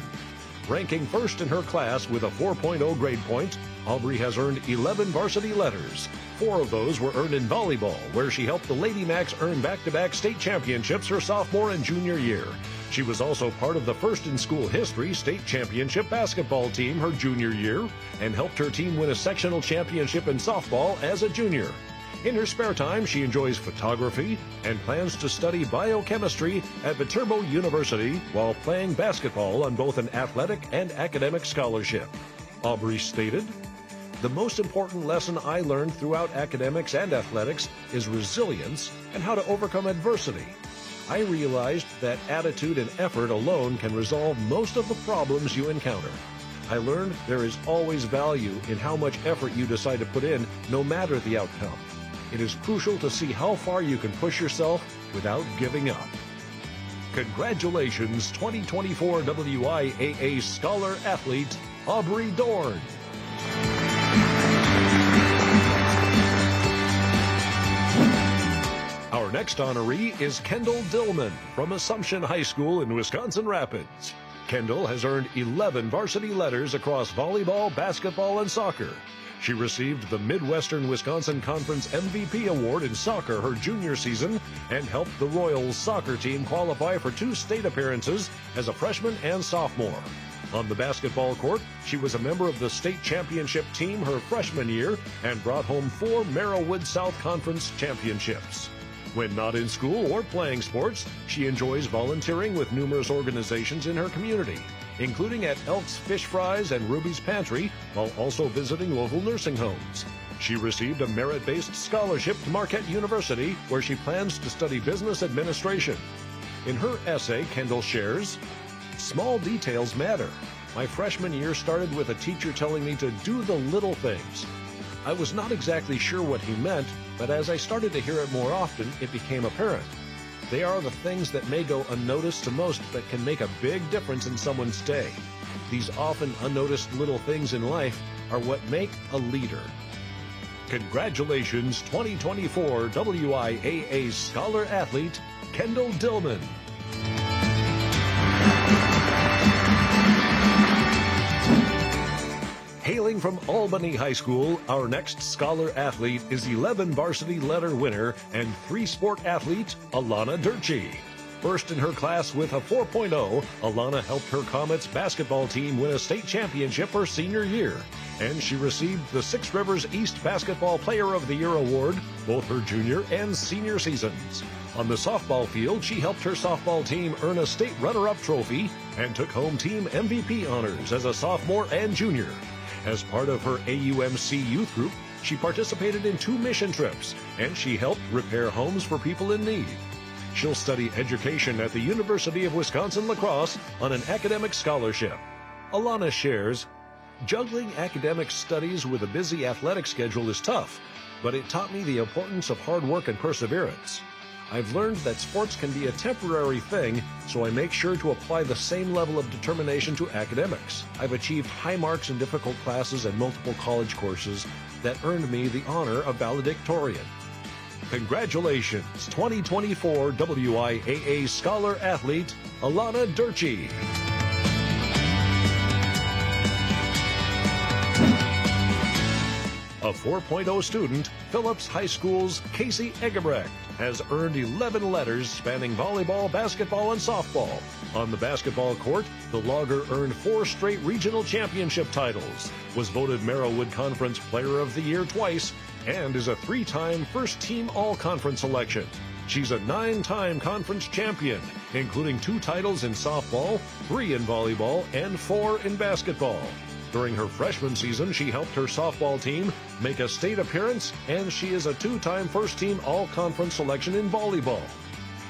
H: Ranking first in her class with a 4.0 grade point, Aubrey has earned 11 varsity letters. 4 of those were earned in volleyball, where she helped the Lady Macs earn back-to-back state championships her sophomore and junior year. She was also part of the first in school history state championship basketball team her junior year and helped her team win a sectional championship in softball as a junior. In her spare time, she enjoys photography and plans to study biochemistry at Viterbo University while playing basketball on both an athletic and academic scholarship. Aubrey stated, "The most important lesson I learned throughout academics and athletics is resilience and how to overcome adversity. I realized that attitude and effort alone can resolve most of the problems you encounter. I learned there is always value in how much effort you decide to put in, no matter the outcome. It is crucial to see how far you can push yourself without giving up." Congratulations, 2024 WIAA Scholar Athlete, Aubrey Dorn. Our next honoree is Kendall Dillman from Assumption High School in Wisconsin Rapids. Kendall has earned 11 varsity letters across volleyball, basketball, and soccer. She received the Midwestern Wisconsin Conference MVP award in soccer her junior season and helped the Royals soccer team qualify for 2 state appearances as a freshman and sophomore. On the basketball court, she was a member of the state championship team her freshman year and brought home 4 Merrillwood South Conference championships. When not in school or playing sports, she enjoys volunteering with numerous organizations in her community, including at Elk's Fish Fries and Ruby's Pantry, while also visiting local nursing homes. She received a merit-based scholarship to Marquette University, where she plans to study business administration. In her essay, Kendall shares, "Small details matter. My freshman year started with a teacher telling me to do the little things. I was not exactly sure what he meant, but as I started to hear it more often, it became apparent. They are the things that may go unnoticed to most but can make a big difference in someone's day. These often unnoticed little things in life are what make a leader." Congratulations, 2024 WIAA Scholar Athlete, Kendall Dillman. Hailing from Albany High School, our next scholar athlete is 11 varsity letter winner and 3-sport athlete, Alana Durchie. First in her class with a 4.0, Alana helped her Comets basketball team win a state championship her senior year, and she received the 6 Rivers East Basketball Player of the Year award both her junior and senior seasons. On the softball field, she helped her softball team earn a state runner-up trophy and took home team MVP honors as a sophomore and junior. As part of her AUMC youth group, she participated in 2 mission trips, and she helped repair homes for people in need. She'll study education at the University of Wisconsin-La Crosse on an academic scholarship. Alana shares, "Juggling academic studies with a busy athletic schedule is tough, but it taught me the importance of hard work and perseverance. I've learned that sports can be a temporary thing, so I make sure to apply the same level of determination to academics. I've achieved high marks in difficult classes and multiple college courses that earned me the honor of valedictorian." Congratulations, 2024 WIAA Scholar Athlete, Alana Durchie. A 4.0 student, Phillips High School's Casey Egebrecht has earned 11 letters spanning volleyball, basketball, and softball. On the basketball court, the logger earned 4 straight regional championship titles, was voted Merrillwood Conference Player of the Year twice, and is a 3-time first-team all-conference selection. She's a 9-time conference champion, including 2 titles in softball, 3 in volleyball, and 4 in basketball. During her freshman season, she helped her softball team make a state appearance, and she is a 2-time first-team all-conference selection in volleyball.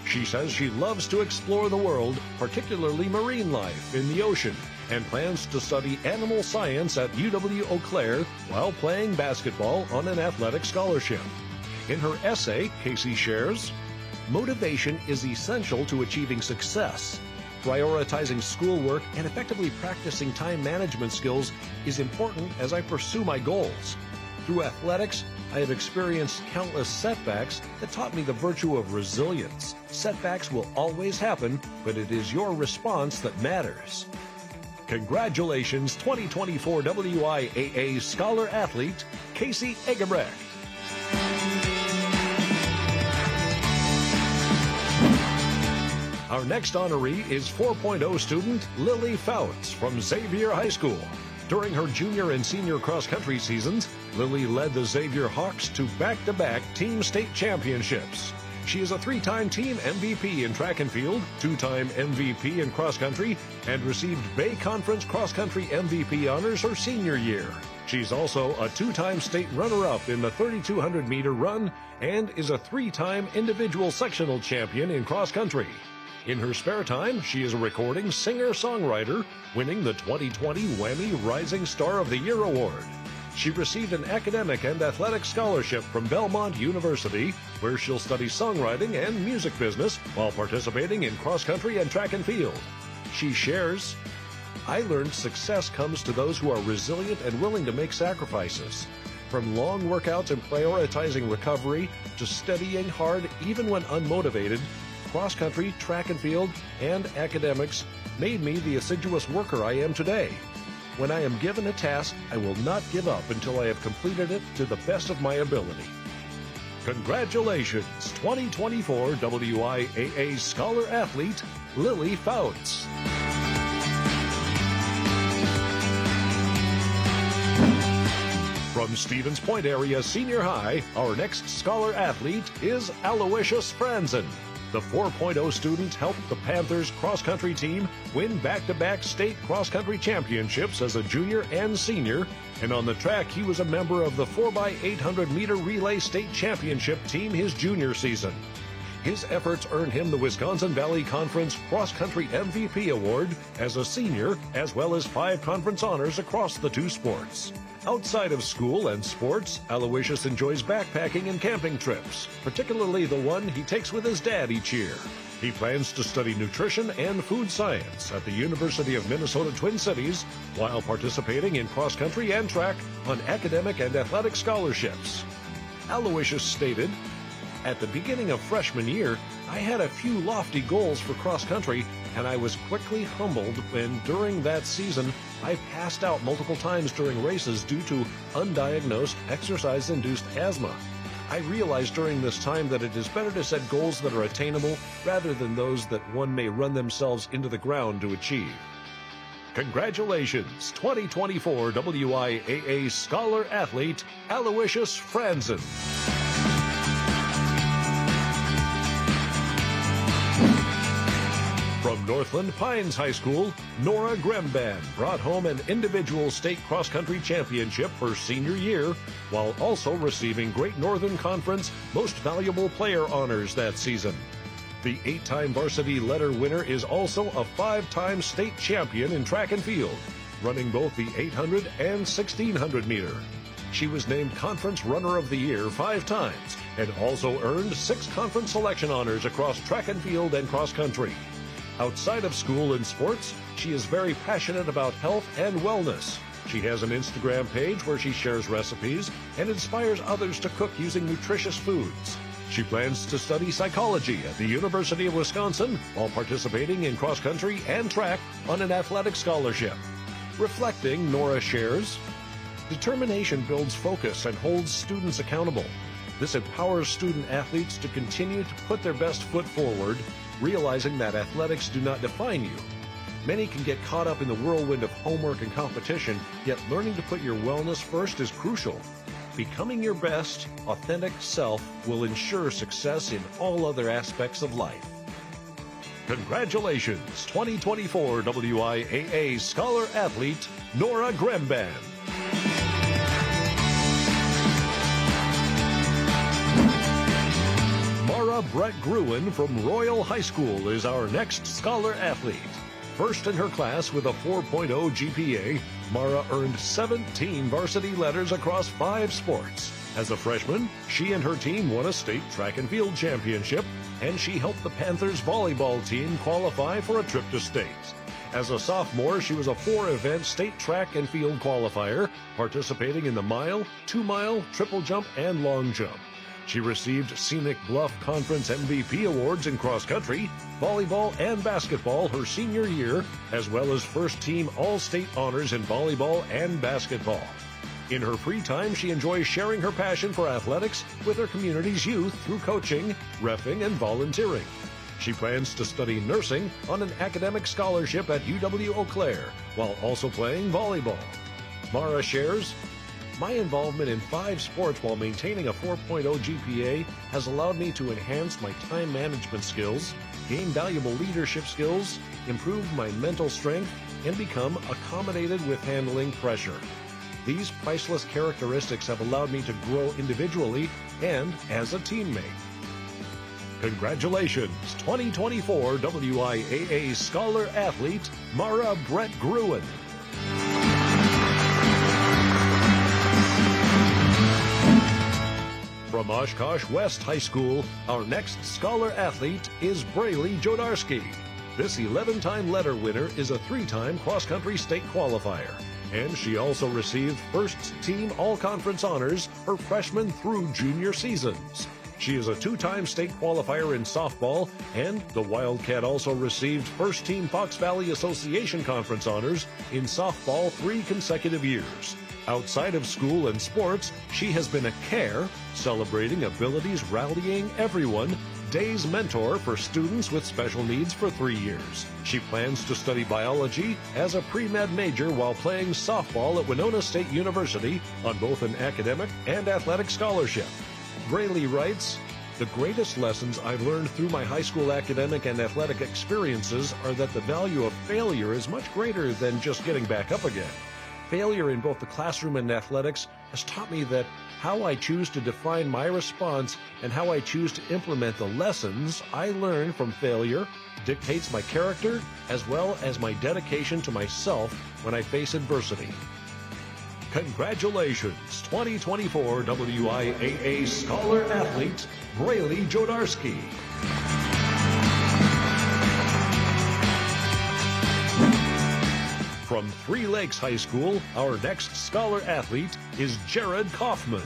H: She says she loves to explore the world, particularly marine life in the ocean, and plans to study animal science at UW-Eau Claire while playing basketball on an athletic scholarship. In her essay, Casey shares, "Motivation is essential to achieving success. Prioritizing schoolwork and effectively practicing time management skills is important as I pursue my goals. Through athletics, I have experienced countless setbacks that taught me the virtue of resilience. Setbacks will always happen, but it is your response that matters." Congratulations, 2024 WIAA Scholar Athlete, Casey Egebrecht. Our next honoree is 4.0 student Lily Fouts from Xavier High School. During her junior and senior cross-country seasons, Lily led the Xavier Hawks to back-to-back team state championships. She is a 3-time team MVP in track and field, 2-time MVP in cross-country, and received Bay Conference cross-country MVP honors her senior year. She's also a 2-time state runner-up in the 3,200-meter run and is a 3-time individual sectional champion in cross-country. In her spare time, she is a recording singer-songwriter, winning the 2020 WAMI Rising Star of the Year award. She received an academic and athletic scholarship from Belmont University, where she'll study songwriting and music business while participating in cross-country and track and field. She shares, "I learned success comes to those who are resilient and willing to make sacrifices. From long workouts and prioritizing recovery to studying hard even when unmotivated, cross-country, track and field, and academics made me the assiduous worker I am today. When I am given a task, I will not give up until I have completed it to the best of my ability. Congratulations, 2024 WIAA Scholar Athlete, Lily Fouts. From Stevens Point area senior high, our next scholar athlete is Aloysius Franzen. The 4.0 student helped the Panthers cross-country team win back-to-back state cross-country championships as a junior and senior, and on the track he was a member of the 4x800 meter relay state championship team his junior season. His efforts earned him the Wisconsin Valley Conference Cross-Country MVP Award as a senior, as well as 5 conference honors across the 2 sports. Outside of school and sports, Aloysius enjoys backpacking and camping trips, particularly the one he takes with his dad each year. He plans to study nutrition and food science at the University of Minnesota Twin Cities while participating in cross-country and track on academic and athletic scholarships. Aloysius stated, "At the beginning of freshman year, I had a few lofty goals for cross-country, and I was quickly humbled when during that season I passed out multiple times during races due to undiagnosed exercise-induced asthma. I realized during this time that it is better to set goals that are attainable rather than those that one may run themselves into the ground to achieve." Congratulations, 2024 WIAA Scholar Athlete, Aloysius Franzen. From Northland Pines High School, Nora Gremban brought home an individual state cross-country championship her senior year, while also receiving Great Northern Conference Most Valuable Player honors that season. The 8-time varsity letter winner is also a 5-time state champion in track and field, running both the 800 and 1600 meter. She was named Conference Runner of the Year 5 times and also earned 6 conference selection honors across track and field and cross-country. Outside of school and sports, she is very passionate about health and wellness. She has an Instagram page where she shares recipes and inspires others to cook using nutritious foods. She plans to study psychology at the University of Wisconsin while participating in cross-country and track on an athletic scholarship. Reflecting, Nora shares, "Determination builds focus and holds students accountable. This empowers student athletes to continue to put their best foot forward, realizing that athletics do not define you. Many can get caught up in the whirlwind of homework and competition, yet learning to put your wellness first is crucial. Becoming your best, authentic self will ensure success in all other aspects of life." Congratulations, 2024 WIAA Scholar Athlete, Nora Gremban. Brett Gruen from Royal High School is our next scholar athlete. First in her class with a 4.0 GPA, Mara earned 17 varsity letters across 5 sports. As a freshman, she and her team won a state track and field championship, and she helped the Panthers volleyball team qualify for a trip to state. As a sophomore, she was a 4-event state track and field qualifier, participating in the mile, 2-mile, triple jump, and long jump. She received Scenic Bluff Conference MVP awards in cross-country, volleyball, and basketball her senior year, as well as first-team All-State honors in volleyball and basketball. In her free time, she enjoys sharing her passion for athletics with her community's youth through coaching, reffing, and volunteering. She plans to study nursing on an academic scholarship at UW Eau Claire, while also playing volleyball. Mara shares, "My involvement in 5 sports while maintaining a 4.0 GPA has allowed me to enhance my time management skills, gain valuable leadership skills, improve my mental strength, and become accommodated with handling pressure. These priceless characteristics have allowed me to grow individually and as a teammate." Congratulations, 2024 WIAA Scholar Athlete, Mara Brett Gruen. From Oshkosh West High School, our next scholar athlete is Braylee Jodarski. This 11-time letter winner is a 3-time cross-country state qualifier, and she also received first-team all-conference honors her freshman through junior seasons. She is a 2-time state qualifier in softball, and the Wildcat also received first-team Fox Valley Association Conference honors in softball 3 consecutive years. Outside of school and sports, she has been a CARE, celebrating abilities, rallying everyone, Day's mentor for students with special needs for 3 years. She plans to study biology as a pre-med major while playing softball at Winona State University on both an academic and athletic scholarship. Braley writes, "The greatest lessons I've learned through my high school academic and athletic experiences are that the value of failure is much greater than just getting back up again. Failure in both the classroom and athletics has taught me that how I choose to define my response and how I choose to implement the lessons I learn from failure dictates my character as well as my dedication to myself when I face adversity." Congratulations, 2024 WIAA Scholar Athlete, Braley Jodarski. From Three Lakes High School, our next Scholar Athlete is Jared Kaufman.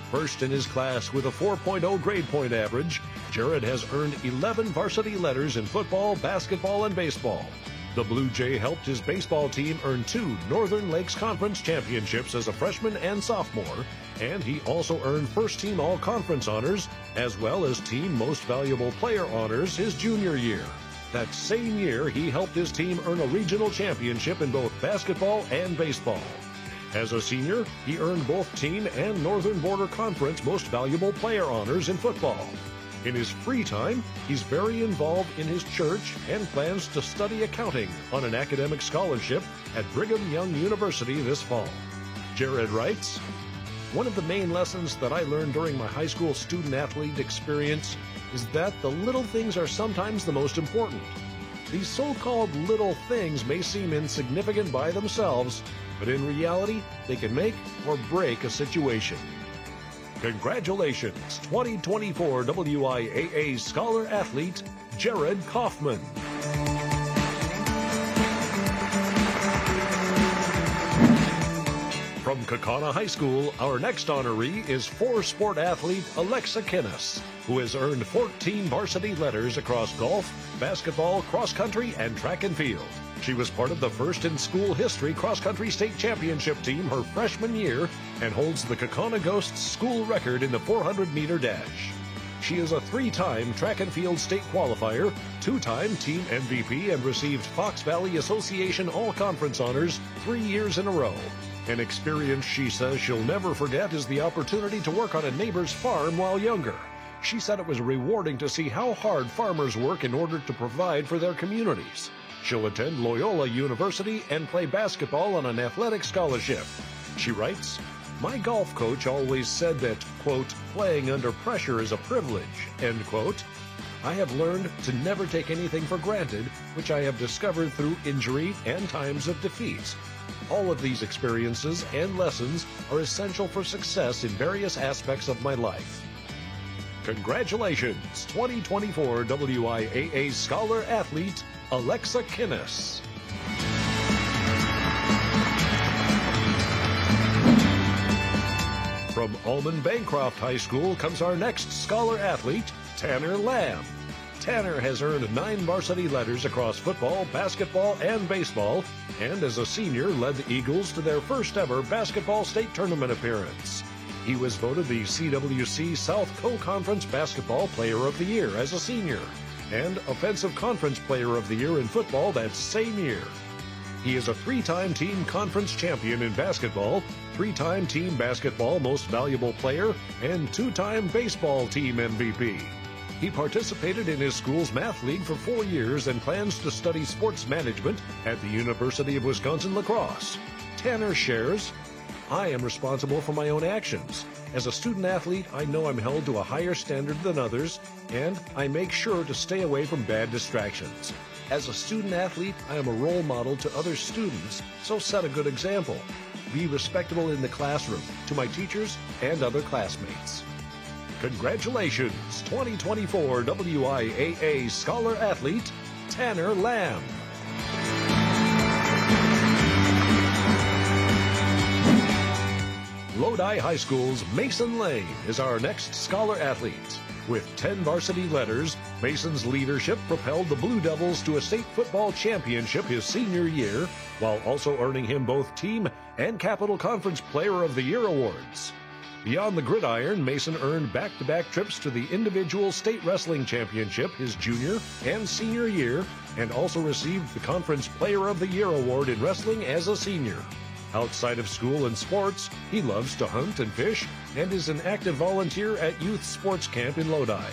H: First in his class with a 4.0 grade point average, Jared has earned 11 varsity letters in football, basketball, and baseball. The Blue Jay helped his baseball team earn 2 Northern Lakes Conference championships as a freshman and sophomore, and he also earned first-team all-conference honors as well as team most valuable player honors his junior year. That same year, he helped his team earn a regional championship in both basketball and baseball. As a senior, he earned both team and Northern Border Conference most valuable player honors in football. In his free time, he's very involved in his church and plans to study accounting on an academic scholarship at Brigham Young University this fall. Jared writes, "One of the main lessons that I learned during my high school student-athlete experience is that the little things are sometimes the most important. These so-called little things may seem insignificant by themselves, but in reality, they can make or break a situation." Congratulations, 2024 WIAA Scholar Athlete, Jared Kaufman. From Kaukauna High School, our next honoree is 4-sport athlete Alexa Kinnis, who has earned 14 varsity letters across golf, basketball, cross-country, and track and field. She was part of the first in school history cross-country state championship team her freshman year and holds the Kaukauna Ghosts school record in the 400-meter dash. She is a 3-time track and field state qualifier, 2-time team MVP, and received Fox Valley Association All-Conference honors 3 years in a row. An experience she says she'll never forget is the opportunity to work on a neighbor's farm while younger. She said it was rewarding to see how hard farmers work in order to provide for their communities. She'll attend Loyola University and play basketball on an athletic scholarship. She writes, "My golf coach always said that, quote, playing under pressure is a privilege, end quote. I have learned to never take anything for granted, which I have discovered through injury and times of defeat. All of these experiences and lessons are essential for success in various aspects of my life." Congratulations, 2024 WIAA Scholar Athlete, Alexa Kinnis. From Almond Bancroft High School comes our next Scholar Athlete, Tanner Lamb. Tanner has earned 9 varsity letters across football, basketball, and baseball, and as a senior led the Eagles to their first ever basketball state tournament appearance. He was voted the CWC South Co-Conference Basketball Player of the Year as a senior, and Offensive Conference Player of the Year in football that same year. He is a 3-time team conference champion in basketball, 3-time team basketball most valuable player, and 2-time baseball team MVP. He participated in his school's math league for 4 years and plans to study sports management at the University of Wisconsin-La Crosse. Tanner shares, "I am responsible for my own actions. As a student athlete, I know I'm held to a higher standard than others, and I make sure to stay away from bad distractions. As a student athlete, I am a role model to other students, so set a good example. Be respectable in the classroom, to my teachers and other classmates." Congratulations, 2024 WIAA Scholar Athlete, Tanner Lamb. Lodi High School's Mason Lane is our next Scholar Athlete. With 10 varsity letters, Mason's leadership propelled the Blue Devils to a state football championship his senior year, while also earning him both Team and Capital Conference Player of the Year awards. Beyond the gridiron, Mason earned back-to-back trips to the individual state wrestling championship his junior and senior year, and also received the Conference Player of the Year award in wrestling as a senior. Outside of school and sports, he loves to hunt and fish and is an active volunteer at Youth Sports Camp in Lodi.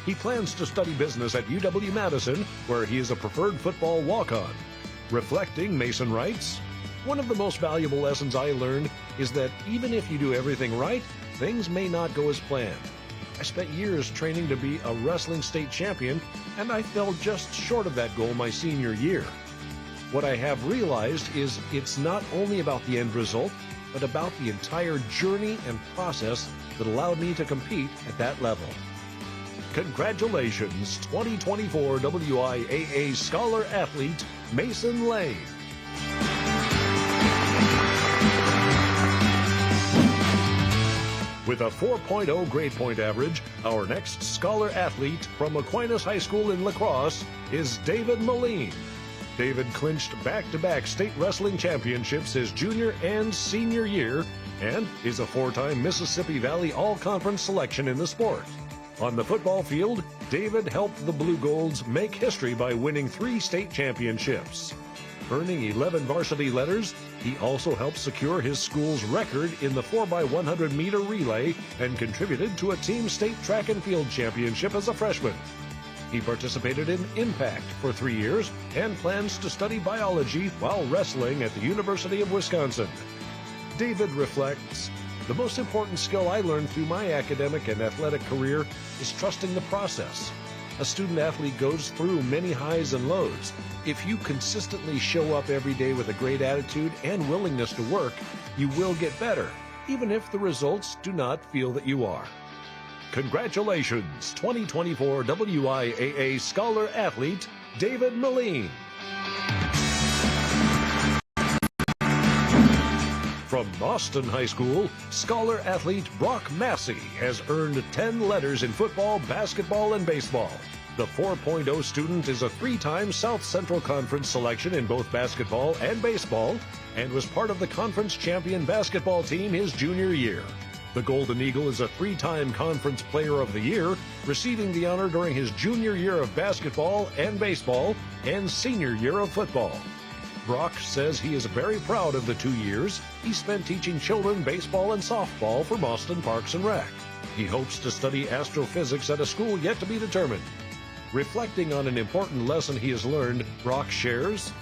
H: He plans to study business at UW-Madison, where he is a preferred football walk-on. Reflecting, Mason writes, "One of the most valuable lessons I learned is that even if you do everything right, things may not go as planned. I spent years training to be a wrestling state champion, and I fell just short of that goal my senior year. What I have realized is it's not only about the end result, but about the entire journey and process that allowed me to compete at that level." Congratulations, 2024 WIAA Scholar Athlete, Mason Lane. With a 4.0 grade point average, our next Scholar Athlete from Aquinas High School in La Crosse is David Moline. David clinched back-to-back state wrestling championships his junior and senior year and is a 4-time Mississippi Valley All-Conference selection in the sport. On the football field, David helped the Blue Golds make history by winning 3 state championships. Earning 11 varsity letters, he also helped secure his school's record in the 4x100-meter relay and contributed to a team state track and field championship as a freshman. He participated in Impact for 3 years and plans to study biology while wrestling at the University of Wisconsin. David reflects, "The most important skill I learned through my academic and athletic career is trusting the process. A student athlete goes through many highs and lows. If you consistently show up every day with a great attitude and willingness to work, you will get better, even if the results do not feel that you are." Congratulations, 2024 WIAA Scholar Athlete, David Moline. From Boston High School, Scholar Athlete Brock Massey has earned 10 letters in football, basketball, and baseball. The 4.0 student is a 3-time South Central Conference selection in both basketball and baseball and was part of the conference champion basketball team his junior year. The Golden Eagle is a 3-time Conference Player of the Year, receiving the honor during his junior year of basketball and baseball and senior year of football. Brock says he is very proud of the 2 years he spent teaching children baseball and softball for Boston Parks and Rec. He hopes to study astrophysics at a school yet to be determined. Reflecting on an important lesson he has learned, Brock shares,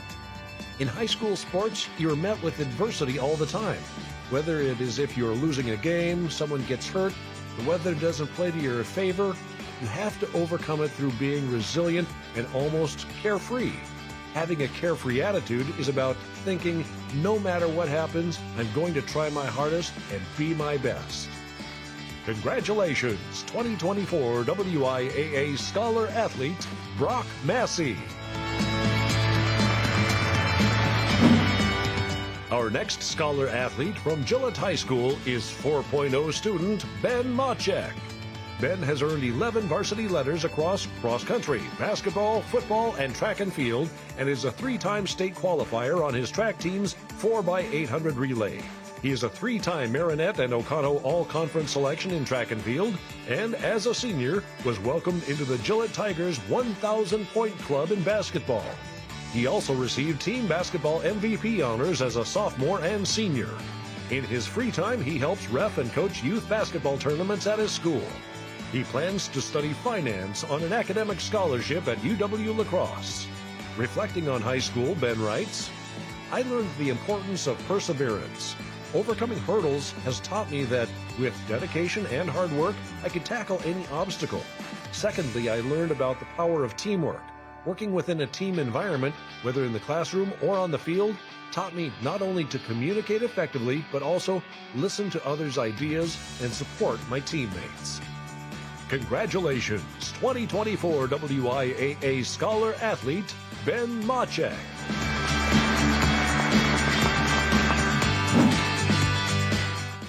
H: "In high school sports, you're met with adversity all the time. Whether it is if you're losing a game, someone gets hurt, the weather doesn't play to your favor, you have to overcome it through being resilient and almost carefree. Having a carefree attitude is about thinking, no matter what happens, I'm going to try my hardest and be my best." Congratulations, 2024 WIAA Scholar Athlete, Brock Massey. Our next Scholar Athlete from Gillette High School is 4.0 student Ben Machek. Ben has earned 11 varsity letters across cross-country, basketball, football, and track and field, and is a 3-time state qualifier on his track team's 4x800 relay. He is a 3-time Marinette and Oconto All-Conference selection in track and field, and as a senior, was welcomed into the Gillette Tigers 1,000-point club in basketball. He also received team basketball MVP honors as a sophomore and senior. In his free time, he helps ref and coach youth basketball tournaments at his school. He plans to study finance on an academic scholarship at UW-La Crosse. Reflecting on high school, Ben writes, "I learned the importance of perseverance. Overcoming hurdles has taught me that with dedication and hard work, I can tackle any obstacle. Secondly, I learned about the power of teamwork. Working within a team environment, whether in the classroom or on the field, taught me not only to communicate effectively, but also listen to others' ideas and support my teammates." Congratulations, 2024 WIAA Scholar Athlete, Ben Machek.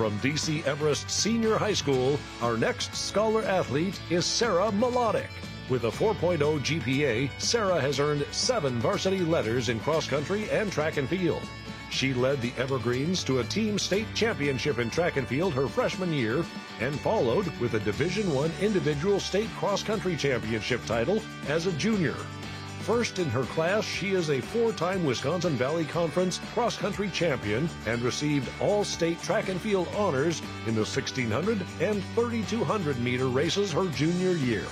H: from DC Everest Senior High School, our next scholar athlete is Sarah Melodic. With a 4.0 GPA, Sarah has earned 7 varsity letters in cross country and track and field. She led the Evergreens to a team state championship in track and field her freshman year and followed with a Division I individual state cross country championship title as a junior. First in her class, she is a 4-time Wisconsin Valley Conference cross-country champion and received all-state track and field honors in the 1,600 and 3,200-meter races her junior year.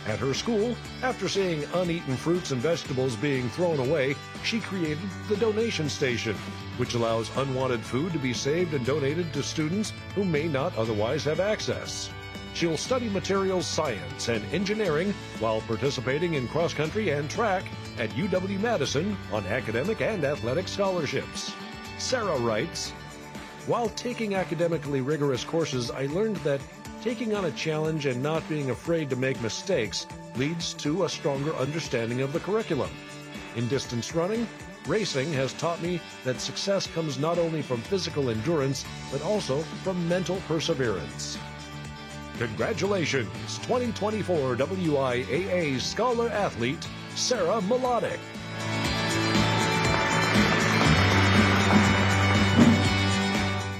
H: At her school, after seeing uneaten fruits and vegetables being thrown away, she created the donation station, which allows unwanted food to be saved and donated to students who may not otherwise have access. She'll study materials science and engineering while participating in cross-country and track at UW-Madison on academic and athletic scholarships. Sarah writes, "While taking academically rigorous courses, I learned that taking on a challenge and not being afraid to make mistakes leads to a stronger understanding of the curriculum. In distance running, racing has taught me that success comes not only from physical endurance, but also from mental perseverance." Congratulations, 2024 WIAA Scholar Athlete, Sarah Melodic.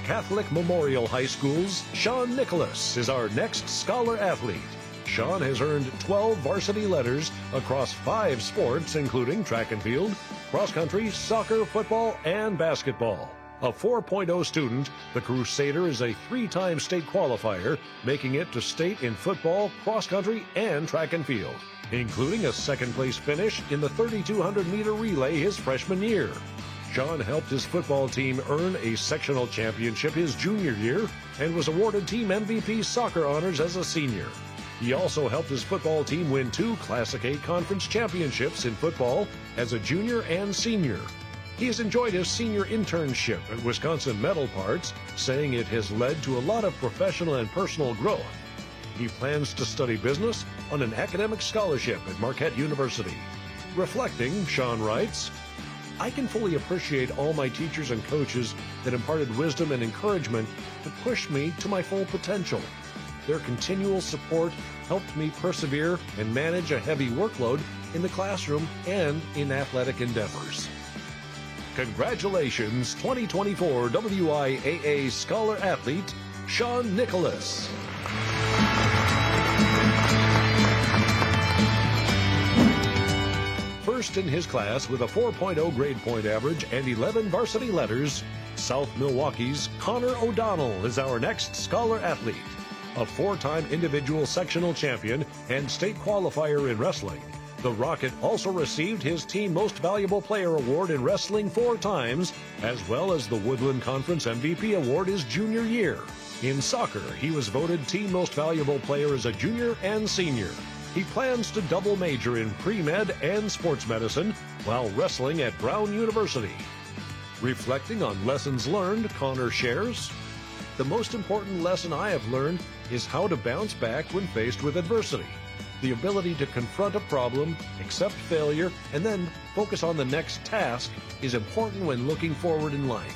H: Catholic Memorial High School's Sean Nicholas is our next scholar athlete. Sean has earned 12 varsity letters across 5 sports, including track and field, cross country, soccer, football, and basketball. A 4.0 student, the Crusader is a 3-time state qualifier, making it to state in football, cross country, and track and field, including a second-place finish in the 3,200-meter relay his freshman year. Sean helped his football team earn a sectional championship his junior year and was awarded team MVP soccer honors as a senior. He also helped his football team win 2 Classic A conference championships in football as a junior and senior. He has enjoyed his senior internship at Wisconsin Metal Parts, saying it has led to a lot of professional and personal growth. He plans to study business on an academic scholarship at Marquette University. Reflecting, Sean writes, "I can fully appreciate all my teachers and coaches that imparted wisdom and encouragement to push me to my full potential. Their continual support helped me persevere and manage a heavy workload in the classroom and in athletic endeavors." Congratulations, 2024 WIAA Scholar Athlete, Sean Nicholas. First in his class with a 4.0 grade point average and 11 varsity letters, South Milwaukee's Connor O'Donnell is our next scholar athlete. A 4-time individual sectional champion and state qualifier in wrestling, the Rocket also received his Team Most Valuable Player Award in wrestling 4 times, as well as the Woodland Conference MVP Award his junior year. In soccer, he was voted Team Most Valuable Player as a junior and senior. He plans to double major in pre-med and sports medicine while wrestling at Brown University. Reflecting on lessons learned, Connor shares, "The most important lesson I have learned is how to bounce back when faced with adversity. The ability to confront a problem, accept failure, and then focus on the next task is important when looking forward in life.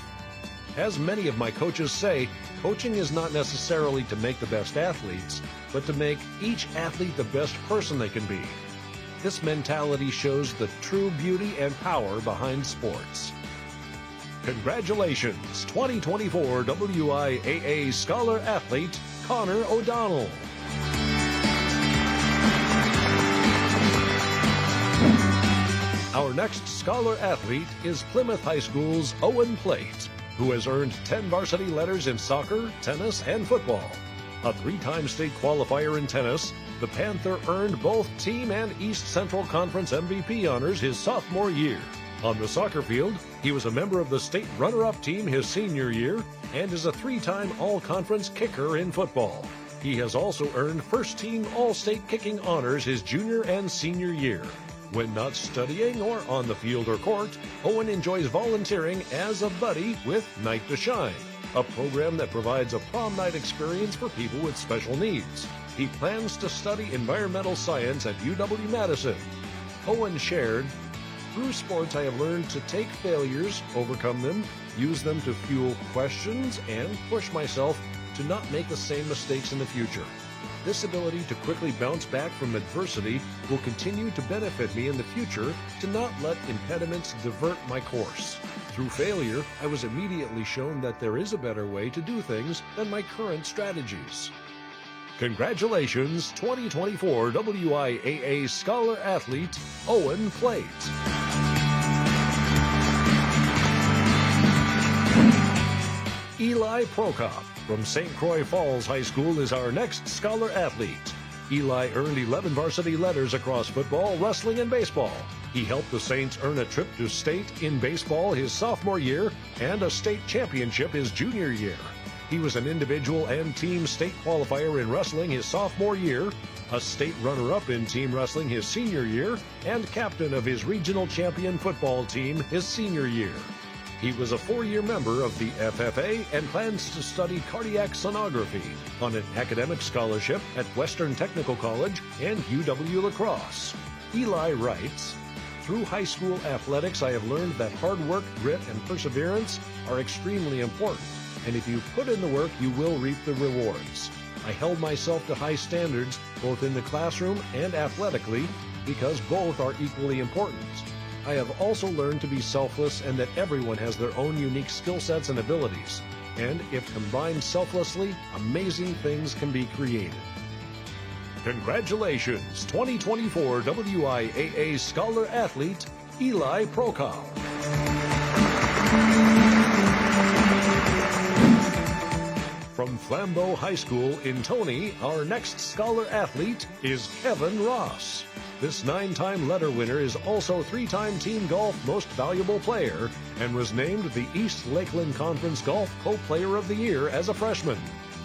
H: As many of my coaches say, coaching is not necessarily to make the best athletes, but to make each athlete the best person they can be. This mentality shows the true beauty and power behind sports." Congratulations, 2024 WIAA Scholar Athlete, Connor O'Donnell. Our next scholar athlete is Plymouth High School's Owen Plate, who has earned 10 varsity letters in soccer, tennis, and football. A 3-time state qualifier in tennis, the Panther earned both team and East Central Conference MVP honors his sophomore year. On the soccer field, he was a member of the state runner-up team his senior year and is a 3-time all-conference kicker in football. He has also earned first-team all-state kicking honors his junior and senior year. When not studying or on the field or court, Owen enjoys volunteering as a buddy with Night to Shine, a program that provides a prom night experience for people with special needs. He plans to study environmental science at UW-Madison. Owen shared, Through sports, I have learned to take failures, overcome them, use them to fuel questions, and push myself to not make the same mistakes in the future. This ability to quickly bounce back from adversity will continue to benefit me in the future to not let impediments divert my course. Through failure, I was immediately shown that there is a better way to do things than my current strategies. Congratulations, 2024 WIAA Scholar Athlete, Owen Plate. Eli Prokop from St. Croix Falls High School is our next Scholar Athlete. Eli earned 11 varsity letters across football, wrestling, and baseball. He helped the Saints earn a trip to state in baseball his sophomore year and a state championship his junior year. He was an individual and team state qualifier in wrestling his sophomore year, a state runner-up in team wrestling his senior year, and captain of his regional champion football team his senior year. He was a 4-year member of the FFA and plans to study cardiac sonography on an academic scholarship at Western Technical College and UW La Crosse. Eli writes, "Through high school athletics, I have learned that hard work, grit, and perseverance are extremely important, and if you put in the work, you will reap the rewards. I held myself to high standards, both in the classroom and athletically, because both are equally important. I have also learned to be selfless and that everyone has their own unique skill sets and abilities, and if combined selflessly, amazing things can be created." Congratulations, 2024 WIAA Scholar Athlete, Eli Prokop. From Flambeau High School in Tony, our next Scholar Athlete is Kevin Ross. This 9-time letter winner is also 3-time Team Golf Most Valuable Player and was named the East Lakeland Conference Golf Co-Player of the Year as a freshman.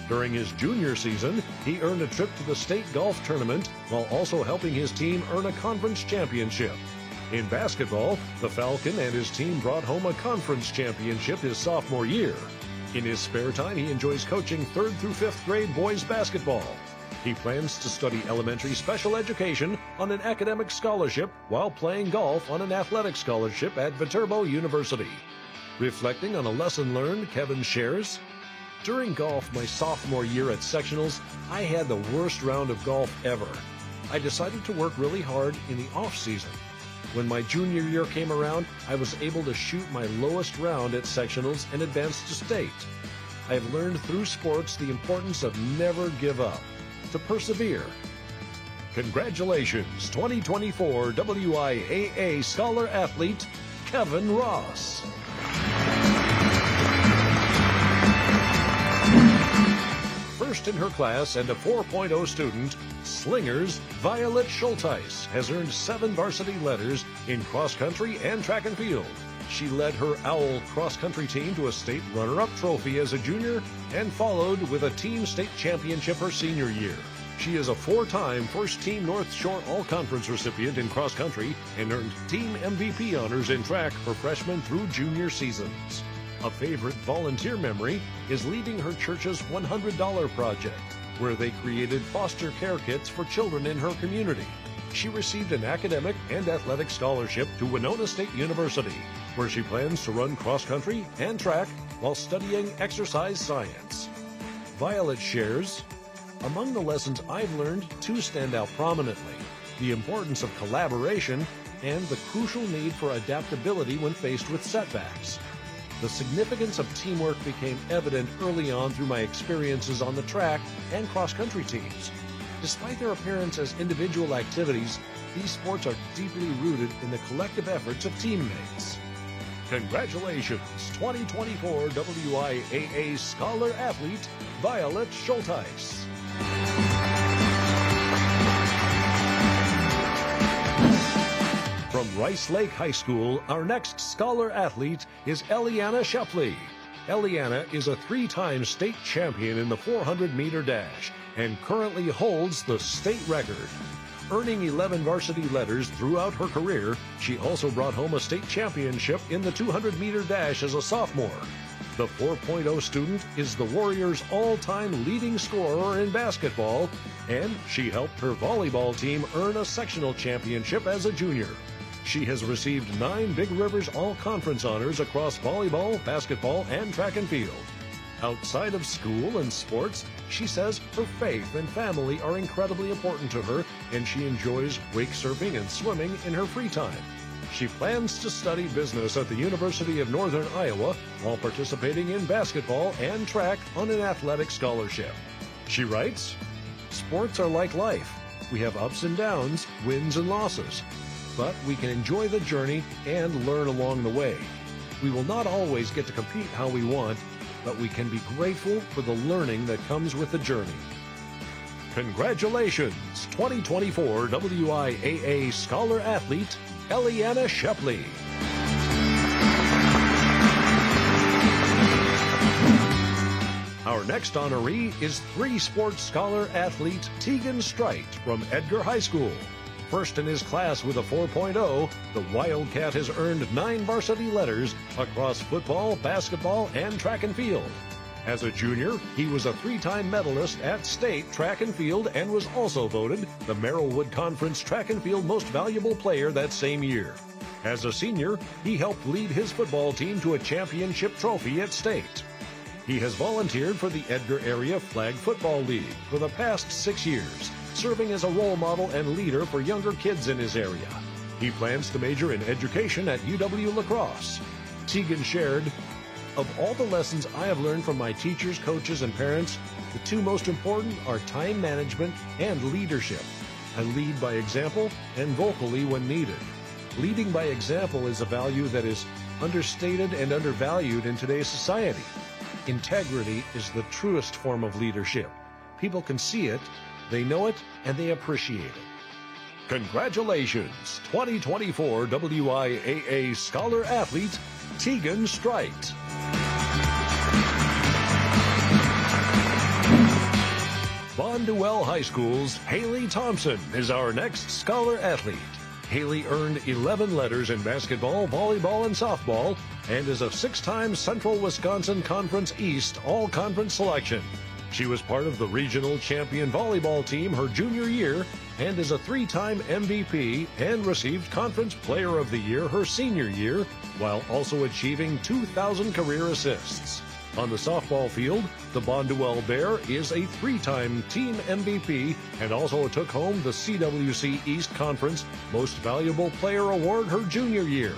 H: During his junior season, he earned a trip to the state golf tournament while also helping his team earn a conference championship. In basketball, the Falcon and his team brought home a conference championship his sophomore year. In his spare time, he enjoys coaching 3rd through 5th grade boys basketball. He plans to study elementary special education on an academic scholarship while playing golf on an athletic scholarship at Viterbo University. Reflecting on a lesson learned, Kevin shares, "During golf my sophomore year at sectionals, I had the worst round of golf ever. I decided to work really hard in the off-season. When my junior year came around, I was able to shoot my lowest round at sectionals and advance to state. I have learned through sports the importance of never give up, to persevere." Congratulations, 2024 WIAA Scholar Athlete, Kevin Ross. First in her class and a 4.0 student, Slingers Violet Schulteis has earned 7 varsity letters in cross-country and track and field. She led her OWL cross-country team to a state runner-up trophy as a junior and followed with a team state championship her senior year. She is a 4-time first-team North Shore All-Conference recipient in cross-country and earned team MVP honors in track for freshman through junior seasons. A favorite volunteer memory is leading her church's $100 project, where they created foster care kits for children in her community. She received an academic and athletic scholarship to Winona State University, where she plans to run cross-country and track while studying exercise science. Violet shares, "Among the lessons I've learned, 2 stand out prominently: the importance of collaboration and the crucial need for adaptability when faced with setbacks. The significance of teamwork became evident early on through my experiences on the track and cross-country teams. Despite their appearance as individual activities, these sports are deeply rooted in the collective efforts of teammates." Congratulations, 2024 WIAA Scholar Athlete, Violet Schulteis. From Rice Lake High School, our next Scholar Athlete is Eliana Shapley. Eliana is a 3-time state champion in the 400-meter dash and currently holds the state record. Earning 11 varsity letters throughout her career, she also brought home a state championship in the 200-meter dash as a sophomore. The 4.0 student is the Warriors' all-time leading scorer in basketball, and she helped her volleyball team earn a sectional championship as a junior. She has received 9 Big Rivers All-Conference honors across volleyball, basketball, and track and field. Outside of school and sports, she says her faith and family are incredibly important to her, and she enjoys wake surfing and swimming in her free time. She plans to study business at the University of Northern Iowa while participating in basketball and track on an athletic scholarship. She writes, "Sports are like life. We have ups and downs, wins and losses, but we can enjoy the journey and learn along the way. We will not always get to compete how we want, but we can be grateful for the learning that comes with the journey." Congratulations, 2024 WIAA Scholar Athlete, Eliana Shepley. Our next honoree is 3-sport scholar athlete Tegan Strite from Edgar High School. First in his class with a 4.0, the Wildcat has earned 9 varsity letters across football, basketball, and track and field. As a junior, he was a 3-time medalist at state track and field and was also voted the Merrillwood Conference Track and Field Most Valuable Player that same year. As a senior, he helped lead his football team to a championship trophy at state. He has volunteered for the Edgar Area Flag Football League for the past 6 years, serving as a role model and leader for younger kids in his area. He plans to major in education at UW La Crosse. Tegan shared, "Of all the lessons I have learned from my teachers, coaches, and parents, the 2 most important are time management and leadership. I lead by example and vocally when needed. Leading by example is a value that is understated and undervalued in today's society. Integrity is the truest form of leadership. People can see it, they know it, and they appreciate it." Congratulations, 2024 WIAA Scholar Athlete, Tegan Strite. Bonduelle High School's Haley Thompson is our next scholar athlete. Haley earned 11 letters in basketball, volleyball, and softball, and is a 6-time Central Wisconsin Conference East All-Conference selection. She was part of the regional champion volleyball team her junior year and is a 3-time MVP and received Conference Player of the Year her senior year, while also achieving 2,000 career assists. On the softball field, the Bonduelle Bear is a 3-time team MVP and also took home the CWC East Conference Most Valuable Player Award her junior year.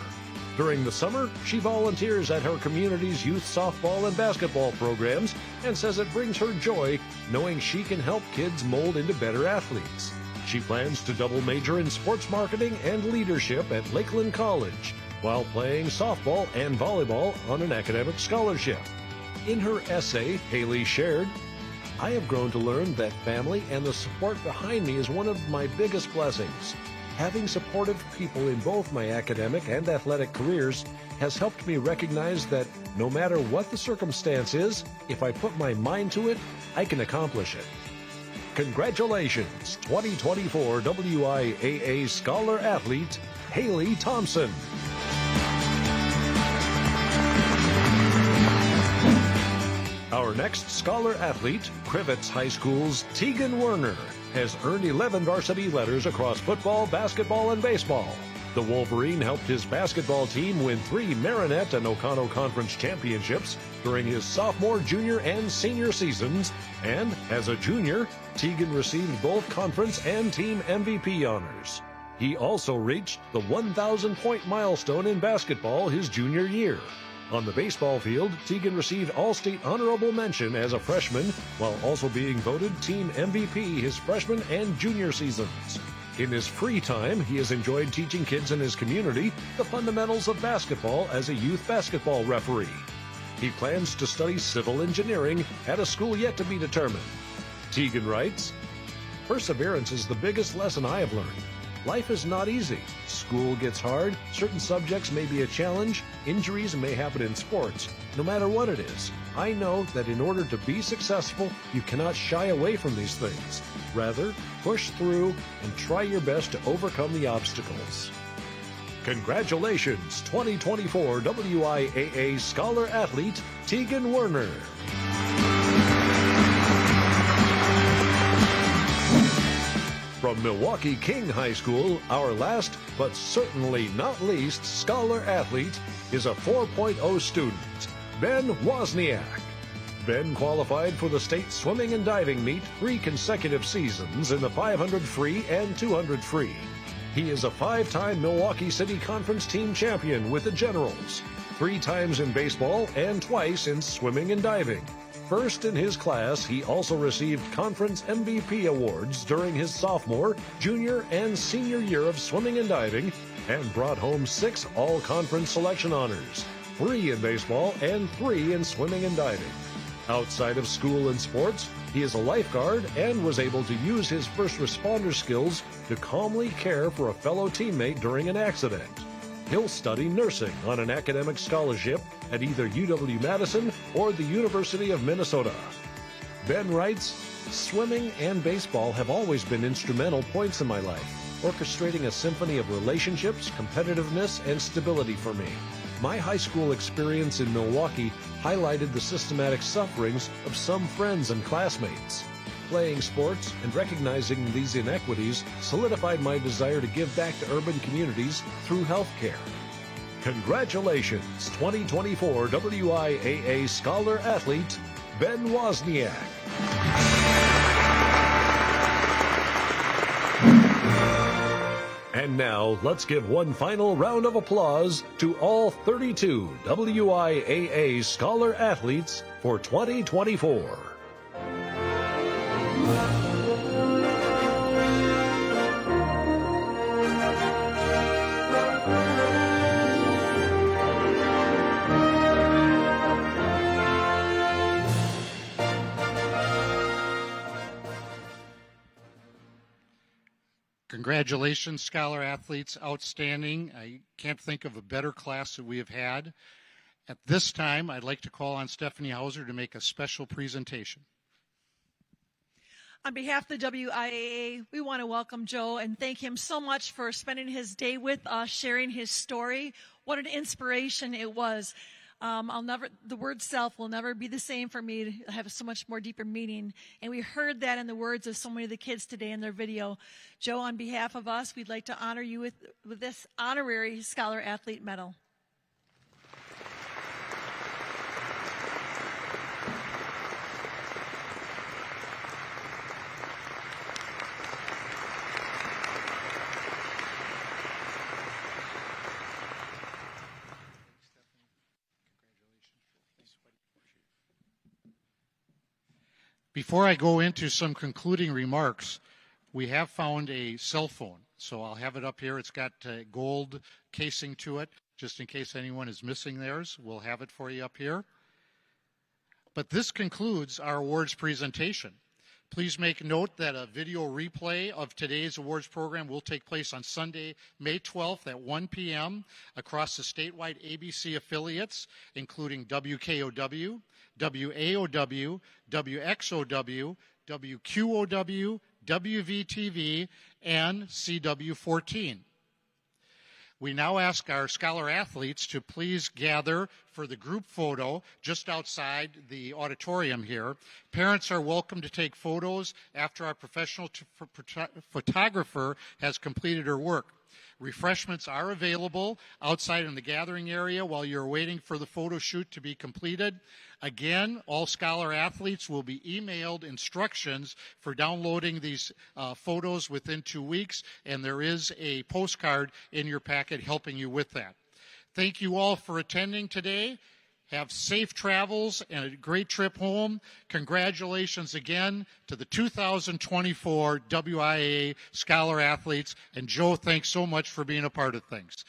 H: During the summer, she volunteers at her community's youth softball and basketball programs and says it brings her joy knowing she can help kids mold into better athletes. She plans to double major in sports marketing and leadership at Lakeland College while playing softball and volleyball on an academic scholarship. In her essay, Haley shared, "I have grown to learn that family and the support behind me is one of my biggest blessings. Having supportive people in both my academic and athletic careers has helped me recognize that no matter what the circumstance is, if I put my mind to it, I can accomplish it." Congratulations, 2024 WIAA Scholar Athlete, Haley Thompson. Our next scholar athlete, Crivets High School's Tegan Werner, has earned 11 varsity letters across football, basketball, and baseball. The Wolverine helped his basketball team win 3 Marinette and Oconto Conference championships during his sophomore, junior, and senior seasons, and as a junior, Tegan received both conference and team MVP honors. He also reached the 1,000-point milestone in basketball his junior year. On the baseball field, Tegan received All-State Honorable Mention as a freshman, while also being voted Team MVP his freshman and junior seasons. In his free time, he has enjoyed teaching kids in his community the fundamentals of basketball as a youth basketball referee. He plans to study civil engineering at a school yet to be determined. Tegan writes, "Perseverance is the biggest lesson I have learned. Life is not easy. School gets hard, certain subjects may be a challenge, injuries may happen in sports. No matter what it is, I know that in order to be successful, you cannot shy away from these things. Rather, push through and try your best to overcome the obstacles." Congratulations, 2024 WIAA Scholar Athlete, Tegan Werner. From Milwaukee King High School, our last, but certainly not least, scholar athlete is a 4.0 student, Ben Wozniak. Ben qualified for the state swimming and diving meet 3 consecutive seasons in the 500 free and 200 free. He is a 5-time Milwaukee City Conference team champion with the Generals, 3 times in baseball and twice in swimming and diving. First in his class, he also received conference MVP awards during his sophomore, junior, and senior year of swimming and diving, and brought home 6 all-conference selection honors, 3 in baseball and 3 in swimming and diving. Outside of school and sports, he is a lifeguard and was able to use his first responder skills to calmly care for a fellow teammate during an accident. He'll study nursing on an academic scholarship at either UW-Madison or the University of Minnesota. Ben writes, "Swimming and baseball have always been instrumental points in my life, orchestrating a symphony of relationships, competitiveness, and stability for me. My high school experience in Milwaukee highlighted the systematic sufferings of some friends and classmates. Playing sports and recognizing these inequities solidified my desire to give back to urban communities through health care." Congratulations, 2024 WIAA Scholar Athlete, Ben Wozniak. And now, let's give one final round of applause to all 32 WIAA Scholar Athletes for 2024.
A: Congratulations, Scholar Athletes. Outstanding. I can't think of a better class that we have had. At this time, I'd like to call on Stephanie Hauser to make a special presentation.
B: On behalf of the WIAA, we want to welcome Joe and thank him so much for spending his day with us, sharing his story. What an inspiration it was. The word self will never be the same for me. To have so much more deeper meaning. And we heard that in the words of so many of the kids today in their video. Joe, on behalf of us, we'd like to honor you with this honorary Scholar Athlete Medal.
A: Before I go into some concluding remarks, we have found a cell phone. So I'll have it up here. It's got gold casing to it, just in case anyone is missing theirs. We'll have it for you up here. But this concludes our awards presentation. Please make note that a video replay of today's awards program will take place on Sunday, May 12th at 1 p.m. across the statewide ABC affiliates, including WKOW, WAOW, WXOW, WQOW, WVTV, and CW14. We now ask our Scholar Athletes to please gather for the group photo just outside the auditorium here. Parents are welcome to take photos after our professional photographer has completed her work. Refreshments are available outside in the gathering area while you're waiting for the photo shoot to be completed. Again, all Scholar Athletes will be emailed instructions for downloading these photos within 2 weeks, and there is a postcard in your packet helping you with that. Thank you all for attending today. Have safe travels and a great trip home. Congratulations again to the 2024 WIAA Scholar Athletes. And Joe, thanks so much for being a part of things.